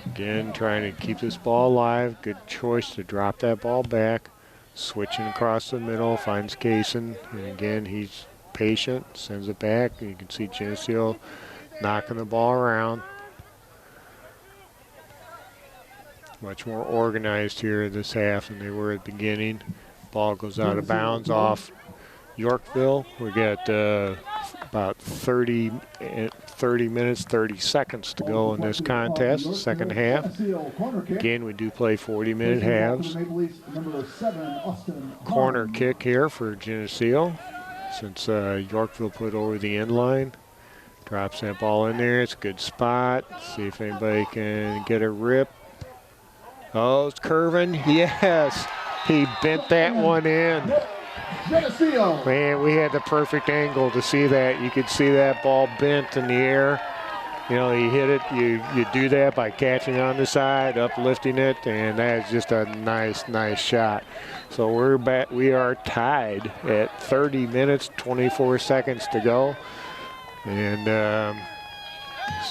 Again, trying to keep this ball alive. Good choice to drop that ball back. Switching across the middle, finds Kaysen. And again, he's patient, sends it back. You can see Geneseo knocking the ball around. Much more organized here this half than they were at the beginning. Ball goes out of bounds off Yorkville. We got about 30 minutes, 30 seconds to go in this contest, second half. Again, we do play 40-minute halves. Corner kick here for Geneseo since Yorkville put over the end line. Drops that ball in there. It's a good spot. See if anybody can get a rip. Oh, it's curving. Yes. He bent that one in. Geneseo. Man, we had the perfect angle to see that. You could see that ball bent in the air. You know, he hit it. You do that by catching on the side, uplifting it, and that is just a nice shot. So we're back. We are tied at 30 minutes, 24 seconds to go. And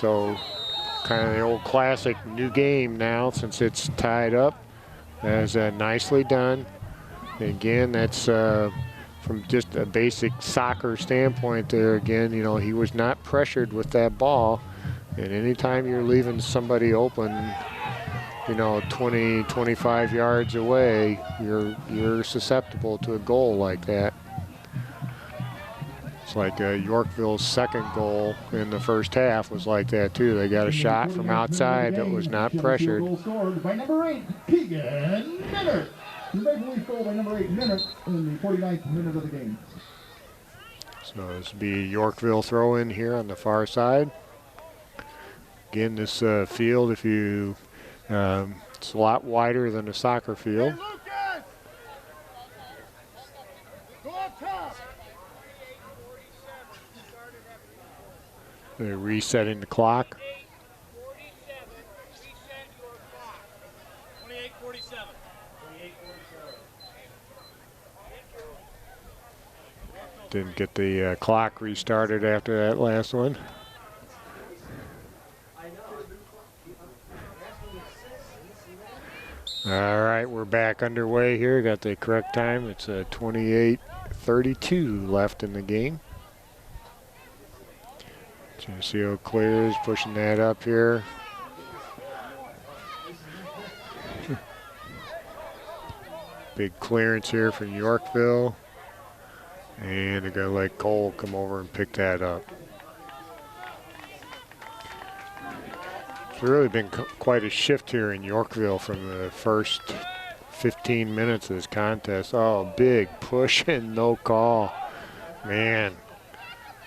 so kind of the old classic new game now since it's tied up. That is nicely done. Again, that's from just a basic soccer standpoint there. Again, you know, he was not pressured with that ball. And anytime you're leaving somebody open, you know, 20, 25 yards away, you're susceptible to a goal like that. It's like Yorkville's second goal in the first half was like that too. They got a shot from outside that was not pressured. Goal scored by number 8, Keegan Minert. The Maple Leaf goal by number 8, Minert, in the 49th minute of the game. So this will be a Yorkville throw in here on the far side. Again, this field, if you, it's a lot wider than a soccer field. Hey, Lucas! Go up top! They're resetting the clock. 28:47. Didn't get the clock restarted after that last one. All right, we're back underway here. Got the correct time. It's 28:32 left in the game. Geneseo clears, pushing that up here. Big clearance here from Yorkville. And they're going to let Cole come over and pick that up. It's really been quite a shift here in Yorkville from the first 15 minutes of this contest. Oh, big push and no call. Man,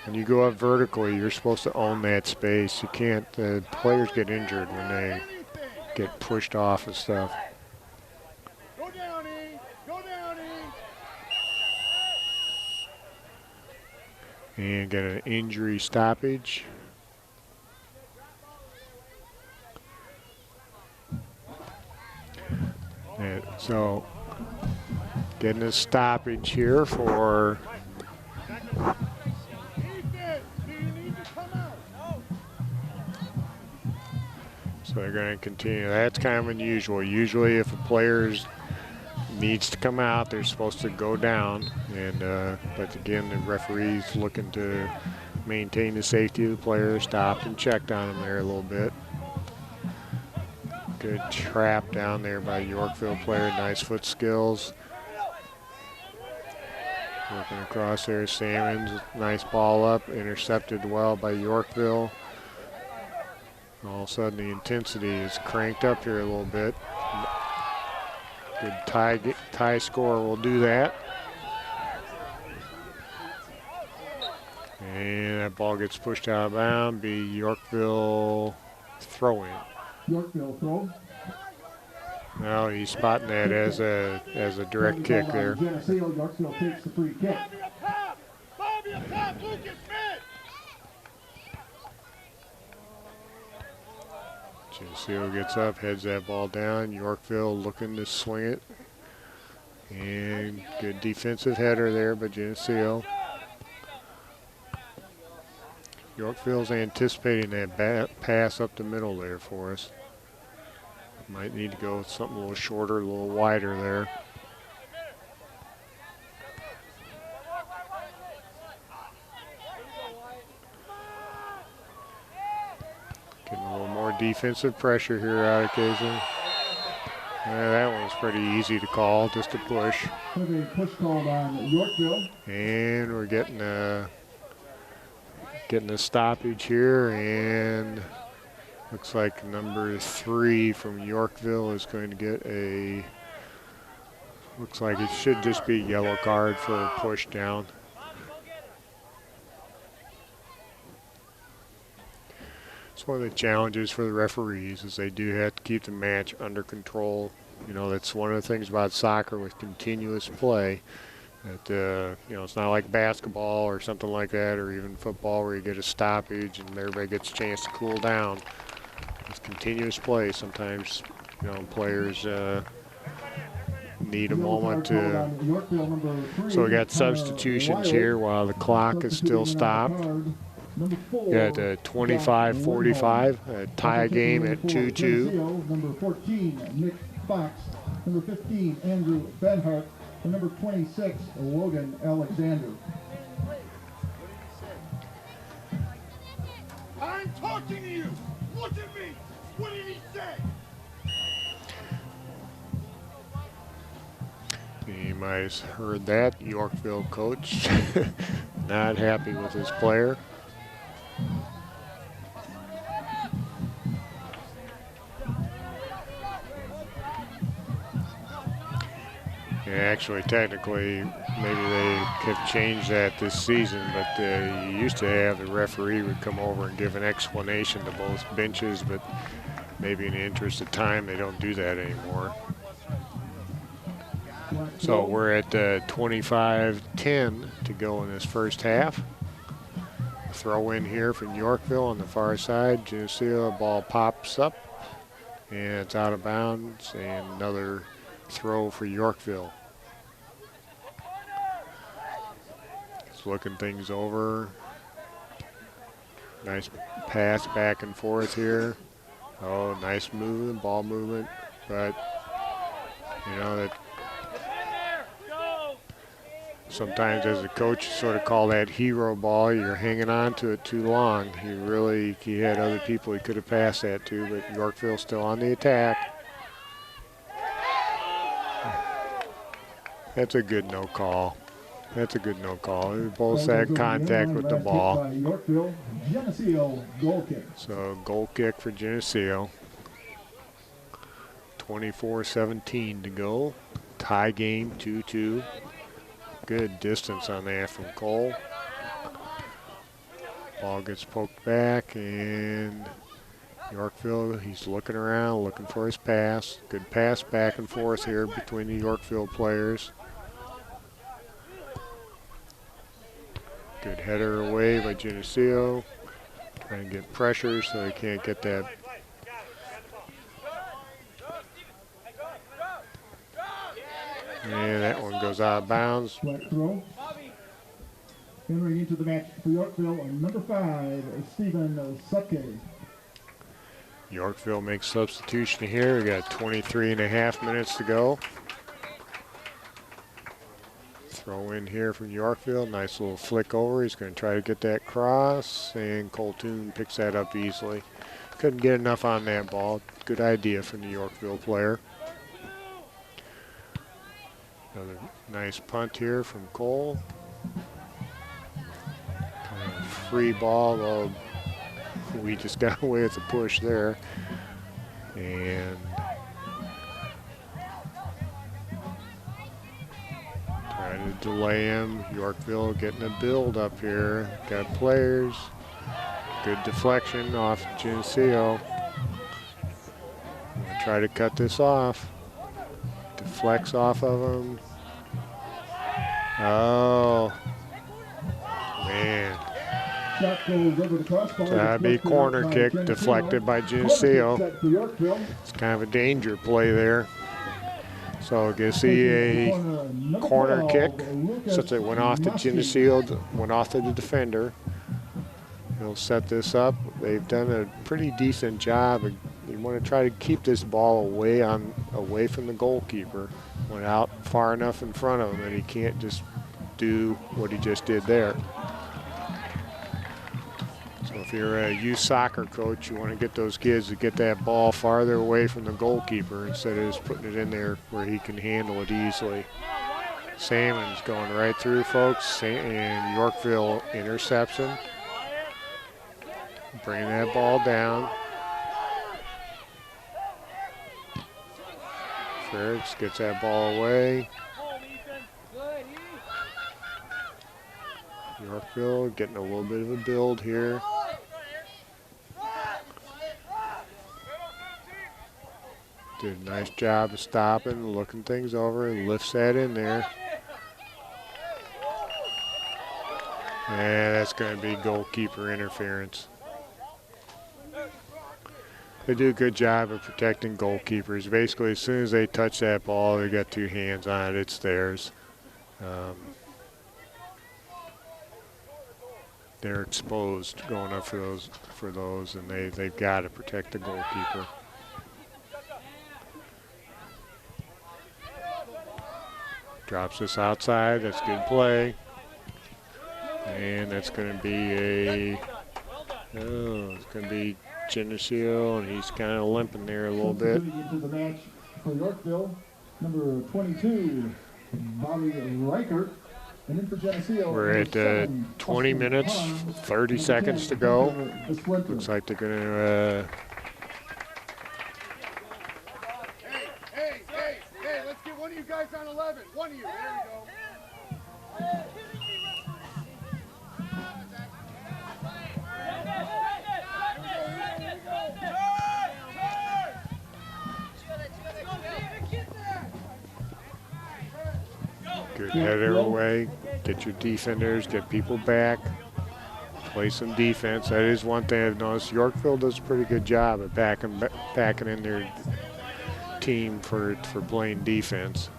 when you go up vertically, you're supposed to own that space. You can't, the players get injured when they get pushed off and stuff. Go down, E. Go down, E. And get an injury stoppage. And so getting a stoppage here for so they're going to continue. That's kind of unusual. Usually if a player needs to come out, they're supposed to go down. And but again, the referee's looking to maintain the safety of the player, stopped and checked on him there a little bit. Good trap down there by Yorkville player, nice foot skills. Working across there, Salmons, nice ball up, intercepted well by Yorkville. All of a sudden the intensity is cranked up here a little bit. Good tie score will do that. And that ball gets pushed out of bounds, be Yorkville throw-in. Yorkville throw. Now he's spotting that as a direct kick there. Geneseo, Yorkville takes the free kick. Bobby up top, Lucas Smith. Geneseo gets up, heads that ball down. Yorkville looking to swing it. And good defensive header there by Geneseo. Yorkville's anticipating that pass up the middle there for us. Might need to go with something a little shorter, a little wider there. Getting a little more defensive pressure here out of Kaiser. That one was pretty easy to call, just a push. A push called on Yorkville. And we're getting a stoppage here, and looks like number 3 from Yorkville is going to get a, looks like it should just be a yellow card for a push down. It's one of the challenges for the referees is they do have to keep the match under control. You know, that's one of the things about soccer with continuous play. That, you know, it's not like basketball or something like that, or even football where you get a stoppage and everybody gets a chance to cool down. It's continuous play. Sometimes, you know, players need a moment to. So we got substitutions here while the clock is still stopped. We got 25-45, a tie game at 2-2. Number 14, Nick Fox. Number 15, Andrew Benhart. And number 26, Logan Alexander. I'm talking to you. Look at me. What did he say? You might have heard that. Yorkville coach not happy with his player. Yeah, actually, technically, maybe they have changed that this season, but you used to have the referee would come over and give an explanation to both benches, but maybe in the interest of time, they don't do that anymore. So we're at 25-10 to go in this first half. Throw in here from Yorkville on the far side. Geneseo, ball pops up, and it's out of bounds, and another throw for Yorkville. He's looking things over. Nice pass back and forth here. Oh, nice movement, ball movement. But, you know, that sometimes as a coach, you sort of call that hero ball. You're hanging on to it too long. He had other people he could have passed that to, but Yorkville still on the attack. That's a good no call. That's a good no call. They both had contact with the ball. Yorkville, Geneseo, goal kick. So goal kick for Geneseo. 24-17 to go. Tie game, 2-2. Good distance on that from Cole. Ball gets poked back, and Yorkville, he's looking around, looking for his pass. Good pass back and forth here between the Yorkville players. Good header away by Geneseo. Trying to get pressure so he can't get that. And that one goes out of bounds. Flat throw. Entering into the match for Yorkville, number 5, Stephen Sutke. Yorkville makes substitution here. We got 23.5 minutes to go. Throw in here from Yorkville. Nice little flick over. He's going to try to get that cross, and Coltoon picks that up easily. Couldn't get enough on that ball. Good idea from the Yorkville player. Another nice punt here from Cole. Kind of free ball, though we just got away with the push there. And trying to delay him. Yorkville getting a build up here. Got players. Good deflection off Geneseo. Try to cut this off. Deflects off of him. Oh, man. Shot goes over the crossbar. That'd be a corner kick deflected by Geneseo. It's kind of a danger play there. So you see a corner kick since it went off to Geneseo, went off to the defender. He'll set this up. They've done a pretty decent job. You want to try to keep this ball away from the goalkeeper. Went out far enough in front of him that he can't just do what he just did there. So if you're a youth soccer coach, you want to get those kids to get that ball farther away from the goalkeeper instead of just putting it in there where he can handle it easily. Salmon's going right through, folks, and Yorkville intercepts him. Bring that ball down. Ferris gets that ball away. Yorkville getting a little bit of a build here. Did a nice job of stopping, looking things over, and lifts that in there. And that's going to be goalkeeper interference. They do a good job of protecting goalkeepers. Basically, as soon as they touch that ball, they got two hands on it, it's theirs. They're exposed going up for those, and they've got to protect the goalkeeper. Drops this outside. That's good play. And that's going to be it's going to be Geneseo, and he's kind of limping there a little bit. Into the match for Yorkville, number 22, Bobby Reichert. And in for Geneseo, we're at 20 minutes, 30 seconds to go. Looks like they're going to... Hey, let's get one of you guys on 11. One of you, there we go. Good header away. Get your defenders, get people back, play some defense. That is one thing I've noticed. Yorkville does a pretty good job at backing in their team for playing defense.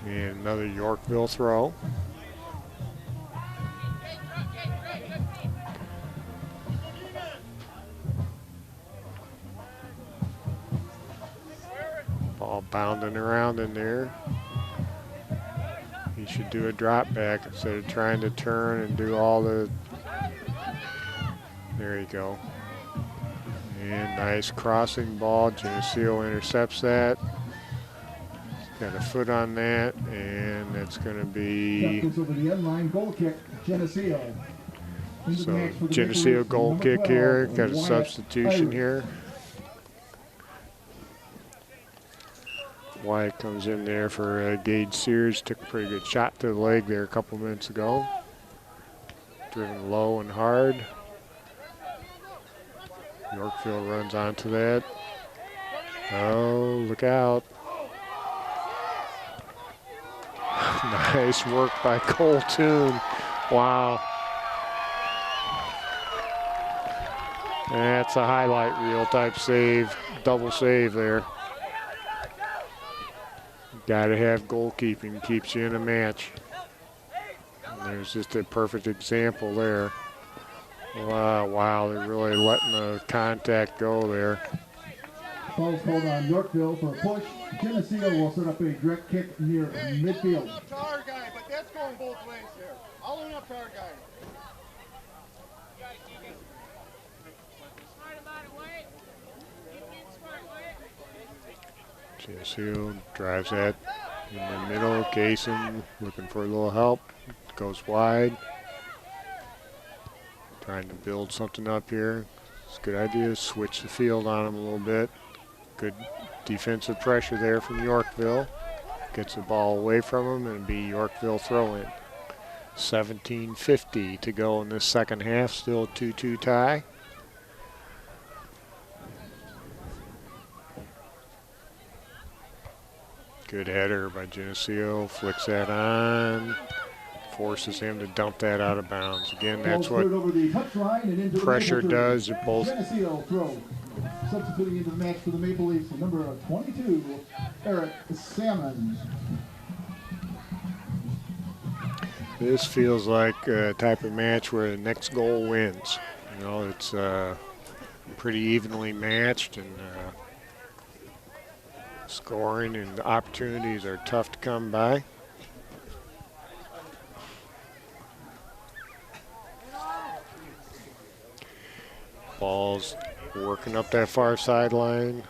And another Yorkville throw. Ball bounding around in there. He should do a drop back instead of trying to turn and do all the... There you go. And nice crossing ball. Geneseo intercepts that. Got a foot on that, and it's going to be... Goes over the end line, goal kick, Geneseo. So Geneseo goal kick here. Got a substitution here. Wyatt comes in there for Gage Sears. Took a pretty good shot to the leg there a couple minutes ago. Driven low and hard. Yorkville runs onto that. Oh, look out. Nice work by Cole Toon. Wow. That's a highlight reel type save. Double save there. Got to have goalkeeping, keeps you in a match. And there's just a perfect example there. Wow, they're really letting the contact go there. Ball's called on Yorkville for a push. Geneseo will set up a direct kick near midfield. Up to our guy, but that's going both ways here. I'll own up to our guy. Geneseo drives that in the middle. Kaysen looking for a little help. Goes wide. Trying to build something up here. It's a good idea to switch the field on him a little bit. Good defensive pressure there from Yorkville. Gets the ball away from him, and it'll be Yorkville throw-in. 17:50 to go in this second half. Still a 2-2 tie. Good header by Geneseo. Flicks that on. Forces him to dump that out of bounds. Again, that's what pressure does. It both. Geneseo throw. Substituting into the match for the Maple Leafs, number 22, Eric Salmon. This feels like a type of match where the next goal wins. You know, it's pretty evenly matched, and scoring and opportunities are tough to come by. Ball's working up that far sideline.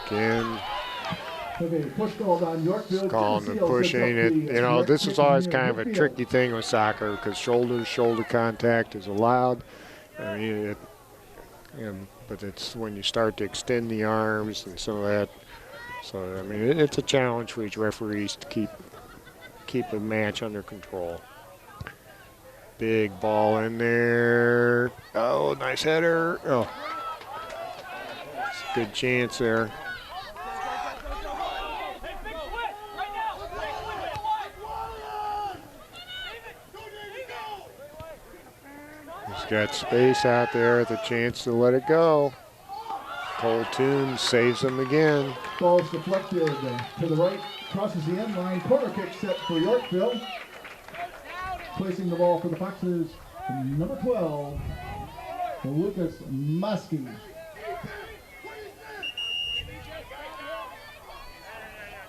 Again, calling the pushing it. You know, this is always kind of a tricky thing with soccer because shoulder contact is allowed. I mean, but it's when you start to extend the arms and some of that. So I mean, it's a challenge for each referees to keep a match under control. Big ball in there. Oh, nice header. Oh, it's a good chance there. He's got space out there with a chance to let it go. Cole Toon saves him again. Ball's deflected to the right, crosses the end line. Corner kick set for Yorkville. Placing the ball for the Foxes, number 12, Lucas Muskie.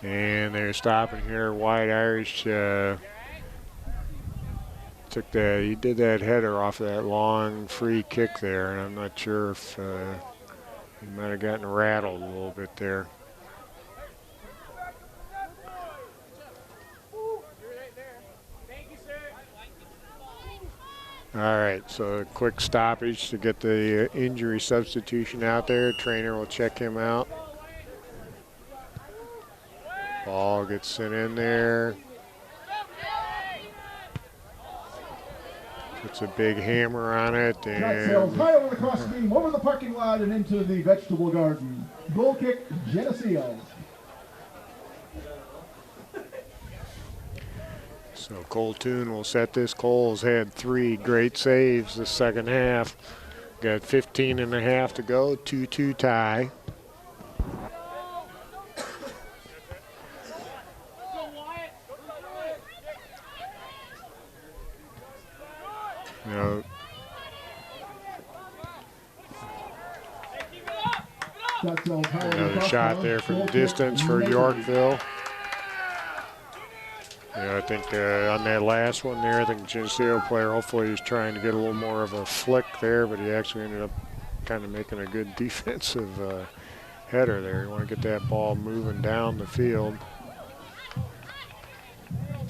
And they're stopping here. White Irish he did that header off of that long free kick there, and I'm not sure if he might have gotten rattled a little bit there. All right, so a quick stoppage to get the injury substitution out there. Trainer will check him out. Ball gets sent in there. Puts a big hammer on it. And high over the cross beam, over the parking lot and into the vegetable garden. Goal kick, Geneseo. So Cole Toon will set this. Cole's had 3 great saves this second half. Got 15 and a half to go, 2-2 tie. You know, another shot there from distance for Yorkville. Yeah, I think on that last one there, I think the Geneseo player hopefully is trying to get a little more of a flick there, but he actually ended up kind of making a good defensive header there. You want to get that ball moving down the field.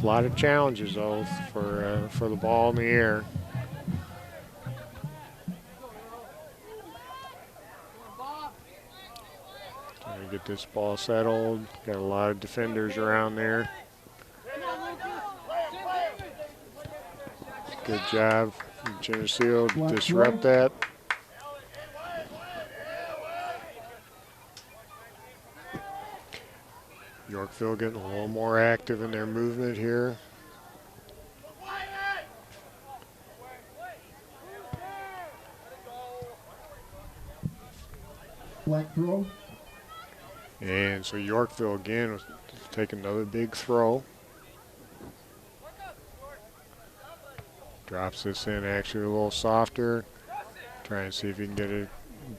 A lot of challenges, though, for the ball in the air. Trying to get this ball settled. Got a lot of defenders around there. Good job from Geneseo to disrupt that. Yorkville getting a little more active in their movement here. Flank throw. And so Yorkville again was taking another big throw. Drops this in actually a little softer. Trying to see if he can get a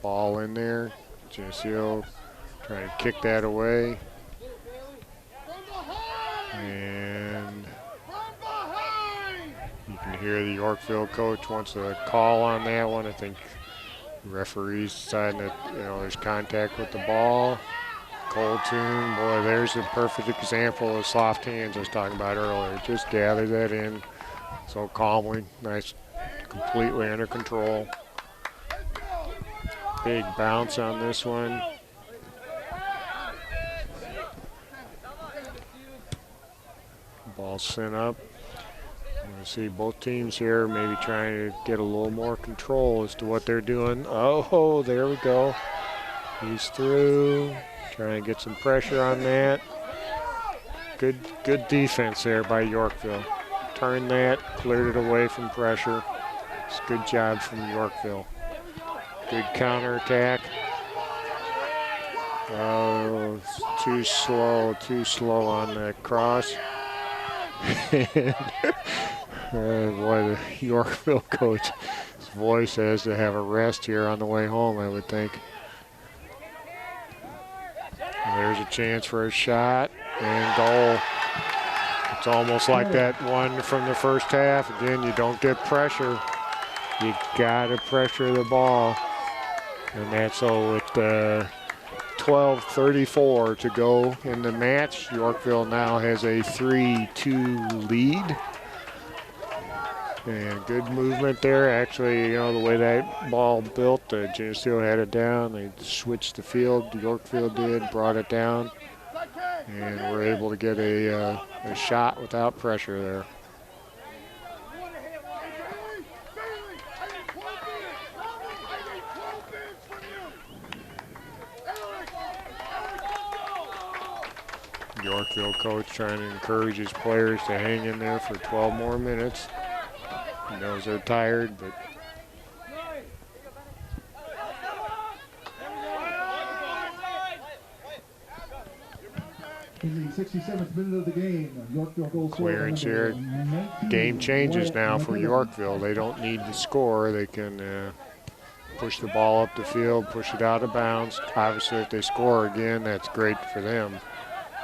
ball in there. Geneseo trying to kick that away. And you can hear the Yorkville coach wants a call on that one. I think the referee's deciding that, you know, there's contact with the ball. Coltoon, boy, there's a perfect example of soft hands I was talking about earlier. Just gather that in so calmly. Nice, completely under control. Big bounce on this one. Ball sent up. I'm going to see both teams here maybe trying to get a little more control as to what they're doing. Oh, there we go. He's through. Trying to get some pressure on that. Good defense there by Yorkville. Turned that, cleared it away from pressure. It's a good job from Yorkville. Good counterattack. Oh, too slow on that cross. Boy, the Yorkville coach's voice has to have a rest here on the way home, I would think. There's a chance for a shot and goal. It's almost like that one from the first half. Again, you don't get pressure. You gotta pressure the ball. And that's so with 12:34 to go in the match. Yorkville now has a 3-2 lead. And good movement there. Actually, you know, the way that ball built, Geneseo had it down. They switched the field. Yorkville did, brought it down. And were able to get a shot without pressure there. Yorkville coach trying to encourage his players to hang in there for 12 more minutes. He knows they're tired, but in the 67th minute of the game, Yorkville goes clearance here. Game changes now for Yorkville. They don't need to score. They can push the ball up the field, push it out of bounds. Obviously, if they score again, that's great for them.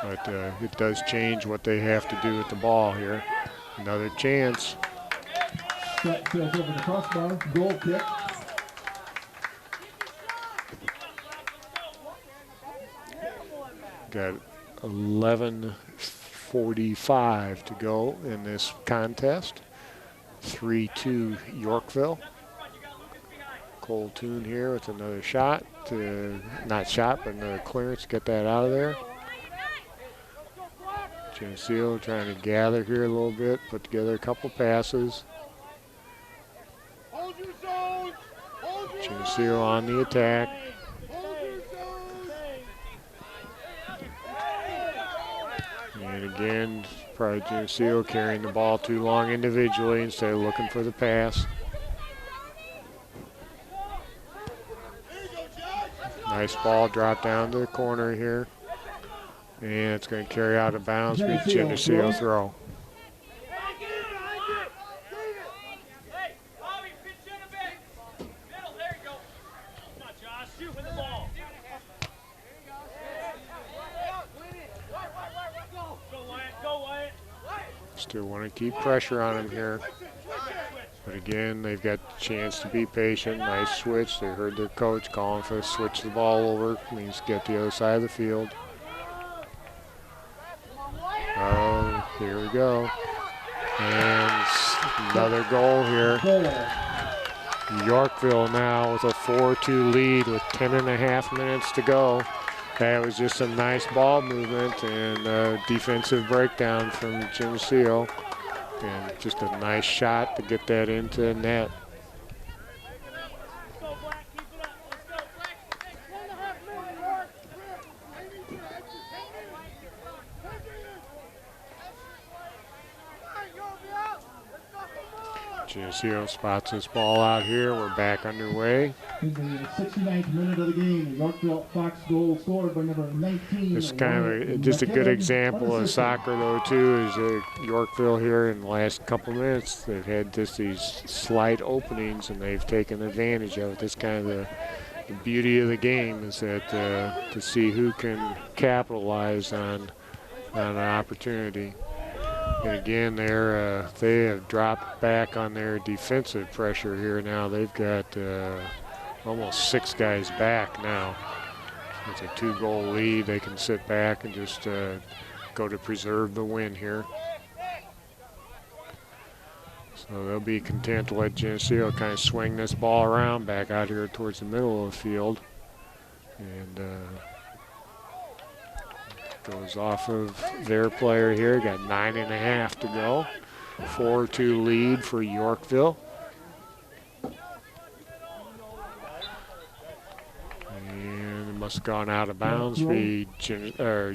But it does change what they have to do with the ball here. Another chance. Set sails over the crossbar, goal kick. Got 11:45 to go in this contest. 3-2 Yorkville. Coltoon here with another shot. Not shot, but another clearance. Get that out of there. Geneseo trying to gather here a little bit, put together a couple passes. Geneseo on the attack. And again, probably Geneseo carrying the ball too long individually instead of looking for the pass. Nice ball drop down to the corner here. And it's going to carry out of bounds, be Geneseo throw. Still want to keep pressure on them here. But again, they've got the chance to be patient. Nice switch. They heard their coach calling for a switch the ball over. Means get the other side of the field. Oh, here we go. And another goal here. Yorkville now with a 4-2 lead with 10.5 minutes to go. That was just a nice ball movement and a defensive breakdown from Geneseo. And just a nice shot to get that into the net. Geneseo spots this ball out here. We're back underway. In the 69th minute of the game, the Yorkville Fox goal scored by number 19. This is kind of just a good example of soccer, though, too, is Yorkville here in the last couple minutes. They've had just these slight openings, and they've taken advantage of it. That's kind of the beauty of the game, is that to see who can capitalize on an opportunity. And again, they have dropped back on their defensive pressure here now. They've got almost 6 guys back now. It's a 2-goal lead. They can sit back and just go to preserve the win here. So they'll be content to let Geneseo kind of swing this ball around back out here towards the middle of the field. And goes off of their player here. Got 9.5 to go. 4-2 lead for Yorkville. And it must have gone out of bounds for the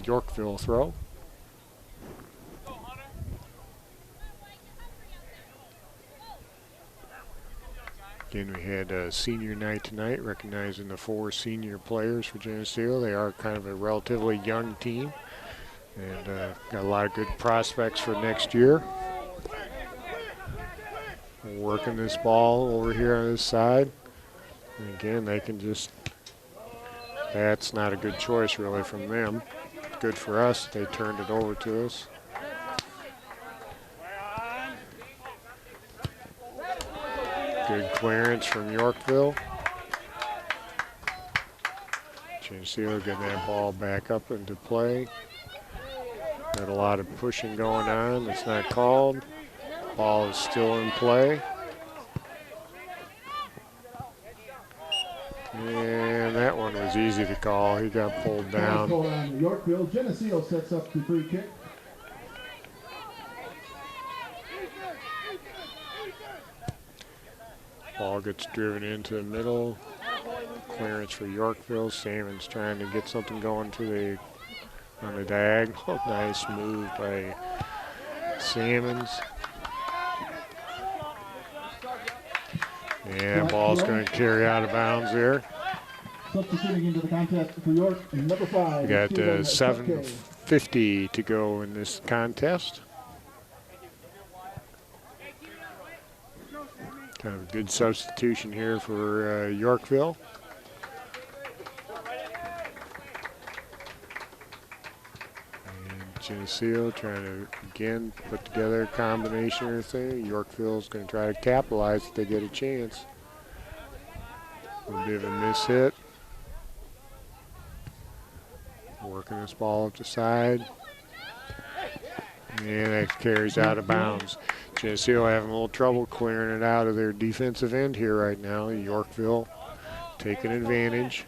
Yorkville throw. Again, we had a senior night tonight, recognizing the 4 senior players for Geneseo. They are kind of a relatively young team, and got a lot of good prospects for next year. Working this ball over here on this side. And again, they can just, that's not a good choice really from them. Good for us, they turned it over to us. Good clearance from Yorkville. Geneseo getting that ball back up into play. Got a lot of pushing going on. It's not called. Ball is still in play. And that one was easy to call. He got pulled down. Yorkville. Geneseo sets up the free kick. Ball gets driven into the middle. Clearance for Yorkville. Salmon's trying to get something going on the diagonal. Nice move by Salmons. Yeah, ball's going to carry out of bounds there. Substituting into the contest for York, number 5. We got 7:50 to go in this contest. Kind of a good substitution here for Yorkville. And Geneseo trying to, again, put together a combination or thing. Yorkville's going to try to capitalize if they get a chance. A little bit of a miss hit. Working this ball up the side. And that carries out of bounds. Geneseo having a little trouble clearing it out of their defensive end here right now. Yorkville taking advantage.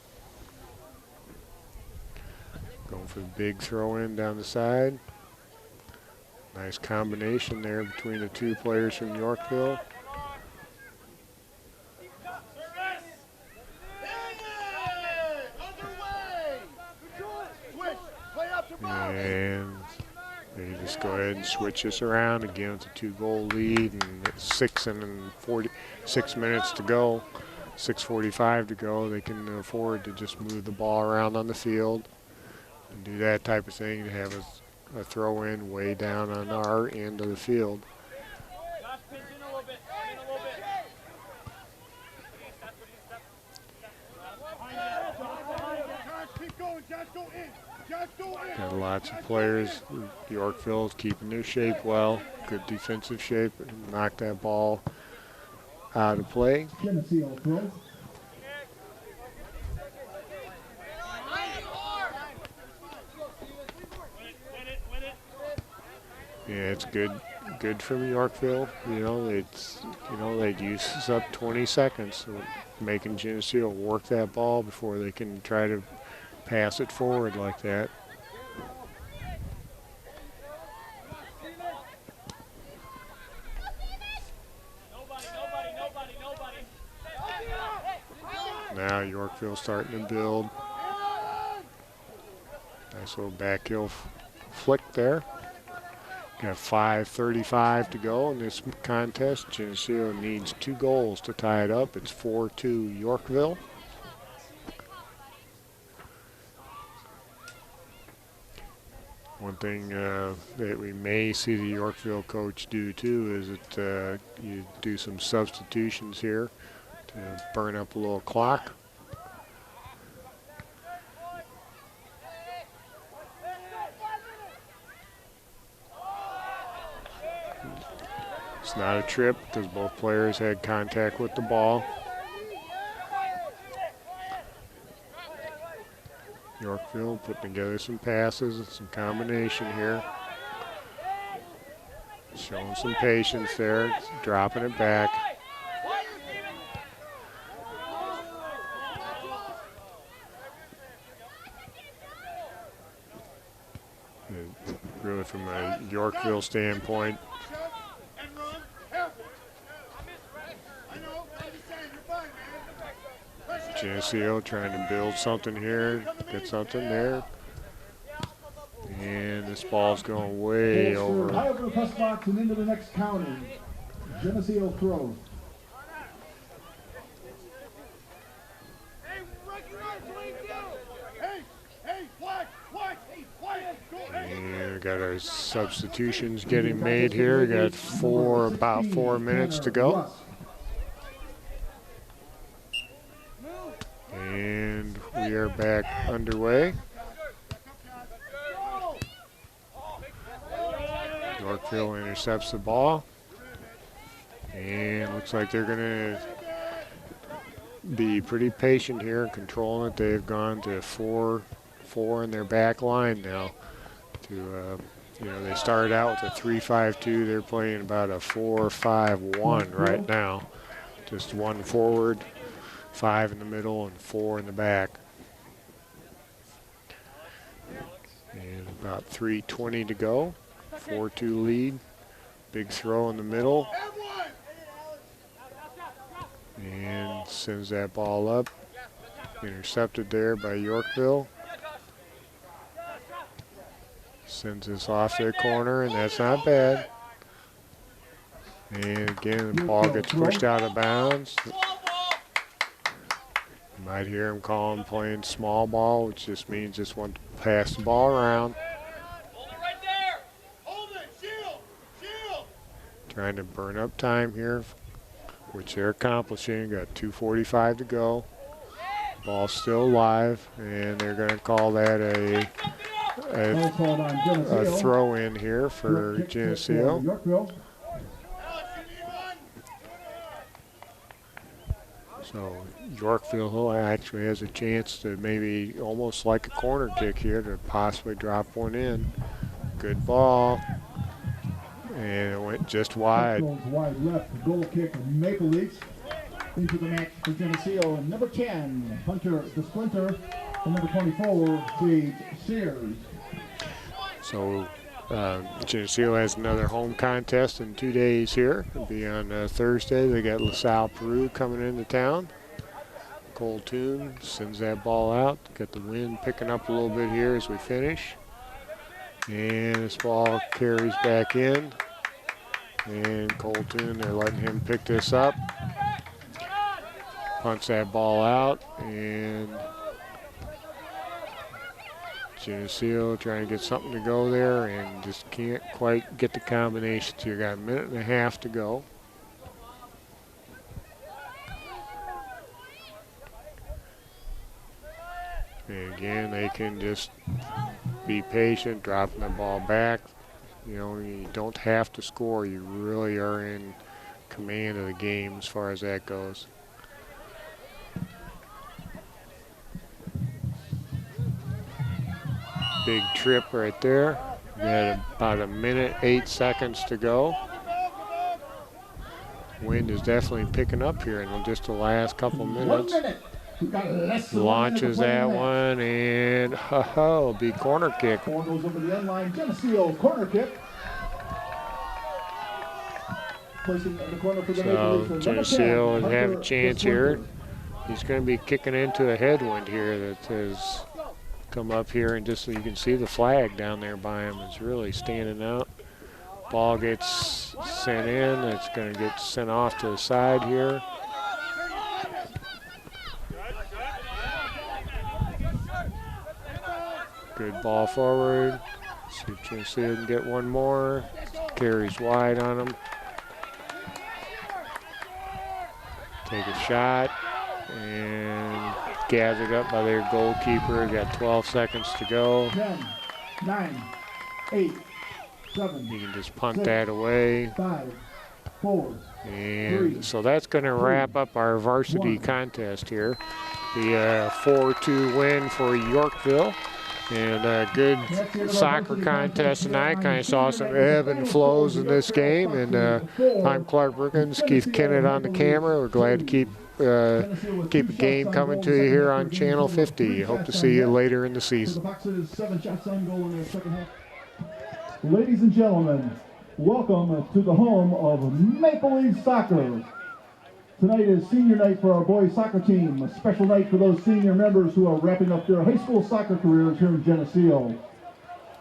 Going for the big throw in down the side. Nice combination there between the 2 players from Yorkville. And they just go ahead and switch this around. Again, it's a 2-goal lead, and it's 46 minutes to go, 6:45 to go. They can afford to just move the ball around on the field and do that type of thing, to have a throw in way down on our end of the field. Keep going, Josh, go in. Josh, Got lots of players. Yorkville's keeping their shape well. Good defensive shape. Knocked that ball out of play. Geneseo throw. Yeah, it's good from Yorkville. They'd use up 20 seconds, so making Geneseo work that ball before they can try to pass it forward like that. Now Yorkville starting to build. Nice little back heel flick there. Got 5:35 to go in this contest. Geneseo needs 2 goals to tie it up. It's 4-2 Yorkville. One thing that we may see the Yorkville coach do too is that you do some substitutions here to burn up a little clock. It's not a trip because both players had contact with the ball. Yorkville putting together some passes and some combination here. Showing some patience there, dropping it back. And really from a Yorkville standpoint, Geneseo trying to build something here, get something there. And this ball's going way over. High over the press box and into the next counter. Geneseo throws. And we got our substitutions getting made here. We got about 4 minutes to go. And we are back underway. Yorkville intercepts the ball. And looks like they're going to be pretty patient here, controlling it. They've gone to 4 in their back line now. They started out with a 3-5-2. They're playing about a 4-5-1 right now. Just 1 forward, 5 in the middle, and 4 in the back. And about 3:20 to go. 4-2 lead. Big throw in the middle. And sends that ball up. Intercepted there by Yorkville. Sends this off their corner, and that's not bad. And again, the ball gets pushed out of bounds. You might hear him calling playing small ball, which just means just want to pass the ball around. Trying to burn up time here, which they're accomplishing. Got 2:45 to go. Ball still live, and they're going to call that a throw in here for Geneseo. So Yorkville actually has a chance to maybe almost like a corner kick here to possibly drop one in. Good ball. And it went just wide. Wide left, goal kick, Maple Leafs into the match for Geneseo. And number 10, Hunter the Splinter, and number 24, Sage Sears. So Geneseo has another home contest in 2 days here. It'll be on Thursday. They got LaSalle, Peru coming into town. Cole Toon sends that ball out. Got the wind picking up a little bit here as we finish. And this ball carries back in. And Colton, they're letting him pick this up. Punts that ball out. And Geneseo trying to get something to go there and just can't quite get the combinations here. Got a minute and a half to go. And again, they can just be patient, dropping the ball back. You know, you don't have to score. You really are in command of the game as far as that goes. Big trip right there. We had about 1:08 to go. Wind is definitely picking up here in just the last couple minutes. 1 minute. We've got less than 1 minute to Launches play in that the match. one, and ho-ho, big corner kick. Ball goes over the end line. Geneseo corner kick. Placing in the corner for the Maple Leafs. So Number 10, Geneseo will have a Hunter chance here. Swinton. He's going to be kicking into a headwind here that has come up here, and just so you can see the flag down there by him is really standing out. Ball gets sent in. It's going to get sent off to the side here. Good ball forward. See if Geneseo can get one more. Carries wide on him. Take a shot and gathered up by their goalkeeper. Got 12 seconds to go. 10, 9, 8, 7, You can just punt 6, that away. 5, 4. And so that's going to wrap up our varsity contest here. The 4-2 win for Yorkville. And a good soccer contest tonight. Kind of saw some ebb and flows in this game. And I'm Clark Brookins, Keith Kennett on the camera. We're glad to keep a game coming to you here on Channel 50. Hope to see you later in the season. Ladies and gentlemen, welcome to the home of Maple Leaf Soccer. Tonight is senior night for our boys soccer team, a special night for those senior members who are wrapping up their high school soccer careers here in Geneseo.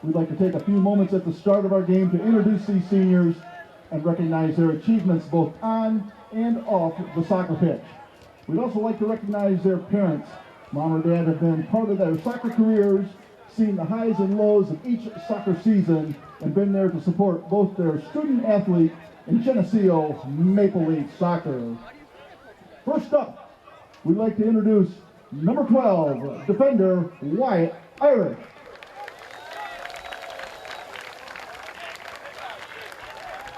We'd like to take a few moments at the start of our game to introduce these seniors and recognize their achievements both on and off the soccer pitch. We'd also like to recognize their parents. Mom or dad have been part of their soccer careers, seen the highs and lows of each soccer season, and been there to support both their student athlete and Geneseo Maple Leaf Soccer. First up, we'd like to introduce number 12, defender Wyatt Irish.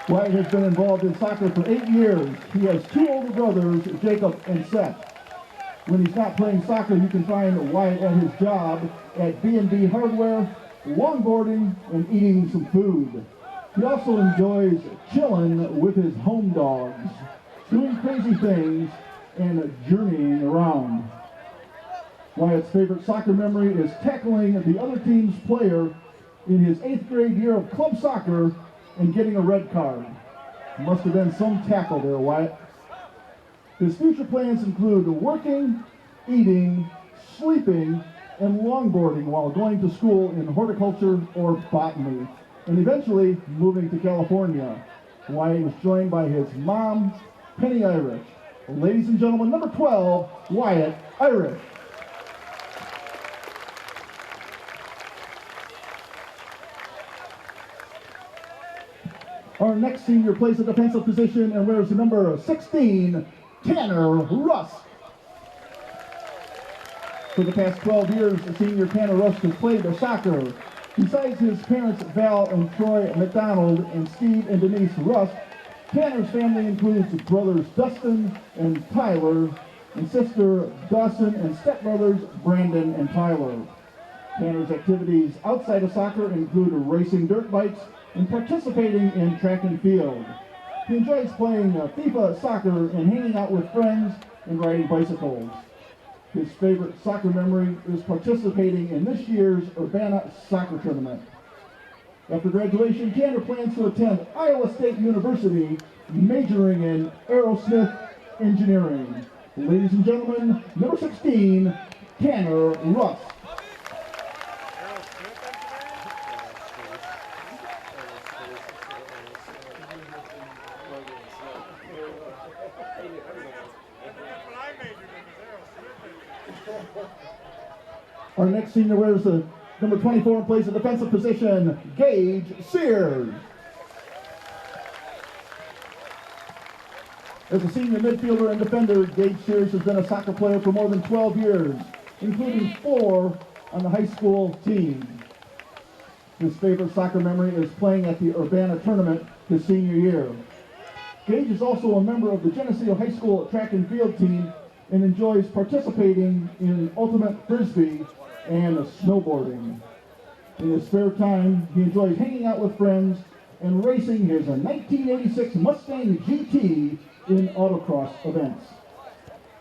Wyatt has been involved in soccer for 8 years. He has 2 older brothers, Jacob and Seth. When he's not playing soccer, you can find Wyatt at his job at B&B Hardware, longboarding, and eating some food. He also enjoys chilling with his home dogs, doing crazy things, and journeying around. Wyatt's favorite soccer memory is tackling the other team's player in his 8th grade year of club soccer and getting a red card. Must have been some tackle there, Wyatt. His future plans include working, eating, sleeping, and longboarding while going to school in horticulture or botany, and eventually moving to California. Wyatt was joined by his mom, Penny Irish. Ladies and gentlemen, number 12, Wyatt Irish. Our next senior plays a defensive position and wears the number 16, Tanner Rusk. For the past 12 years, senior Tanner Rusk has played soccer. Besides his parents, Val and Troy McDonald and Steve and Denise Rusk, Tanner's family includes brothers Dustin and Tyler, and sister Dawson and stepbrothers Brandon and Tyler. Tanner's activities outside of soccer include racing dirt bikes and participating in track and field. He enjoys playing FIFA soccer and hanging out with friends and riding bicycles. His favorite soccer memory is participating in this year's Urbana soccer tournament. After graduation, Tanner plans to attend Iowa State University, majoring in aerosmith engineering. Ladies and gentlemen, number 16, Tanner Rusk. Our next senior wears the number 24 and plays the defensive position, Gage Sears. As a senior midfielder and defender, Gage Sears has been a soccer player for more than 12 years. including 4 on the high school team. His favorite soccer memory is playing at the Urbana tournament his senior year. Gage is also a member of the Geneseo High School track and field team and enjoys participating in ultimate frisbee and snowboarding. In his spare time, he enjoys hanging out with friends and racing his 1986 Mustang GT in autocross events.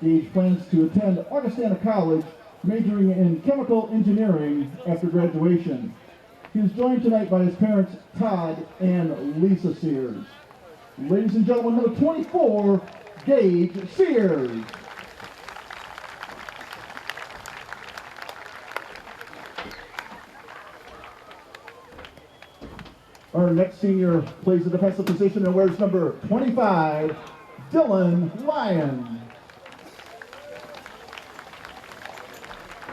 Gage plans to attend Augustana College, majoring in chemical engineering after graduation. He is joined tonight by his parents, Todd and Lisa Sears. Ladies and gentlemen, number 24, Gage Sears. Our next senior plays the defensive position and wears number 25, Dylan Lyon.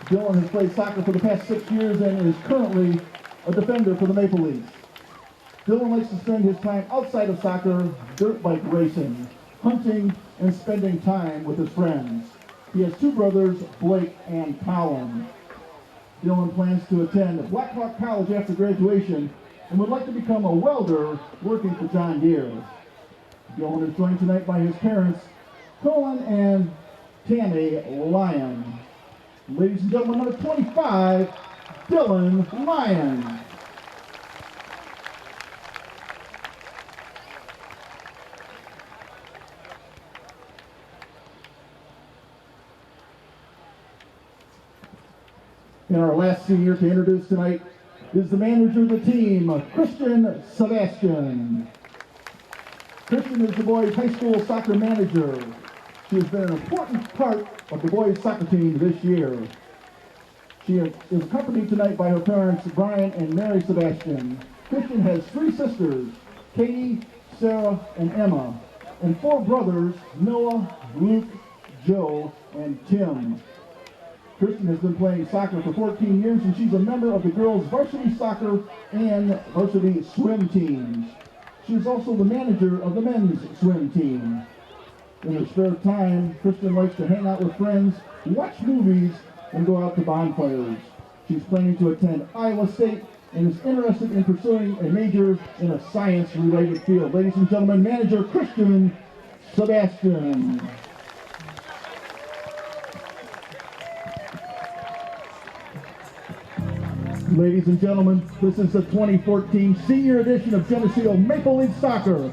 Dylan has played soccer for the past 6 years and is currently a defender for the Maple Leafs. Dylan likes to spend his time outside of soccer, dirt bike racing, hunting, and spending time with his friends. He has 2 brothers, Blake and Colin. Dylan plans to attend Blackhawk College after graduation and would like to become a welder working for John Deere. Dylan is joined tonight by his parents, Colin and Tammy Lyon. Ladies and gentlemen, number 25, Dylan Lyon. And our last senior to introduce tonight is the manager of the team, Christian Sebastian. Christian is the boys' high school soccer manager. She has been an important part of the boys' soccer team this year. She is accompanied tonight by her parents, Brian and Mary Sebastian. Christian has 3 sisters, Katie, Sarah, and Emma, and 4 brothers, Noah, Luke, Joe, and Tim. Kristen has been playing soccer for 14 years, and she's a member of the girls' varsity soccer and varsity swim teams. She is also the manager of the men's swim team. In her spare time, Kristen likes to hang out with friends, watch movies, and go out to bonfires. She's planning to attend Iowa State and is interested in pursuing a major in a science-related field. Ladies and gentlemen, manager Christian Sebastian. Ladies and gentlemen, this is the 2014 senior edition of Geneseo Maple Leaf Soccer.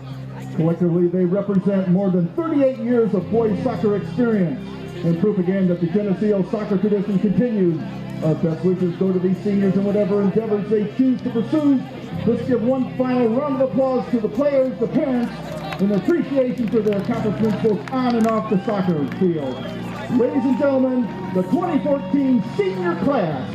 Collectively, they represent more than 38 years of boys soccer experience, and proof again that the Geneseo soccer tradition continues. Our best wishes go to these seniors in whatever endeavors they choose to pursue. Let's give one final round of applause to the players, the parents, and appreciation for their accomplishments both on and off the soccer field. Ladies and gentlemen, the 2014 senior class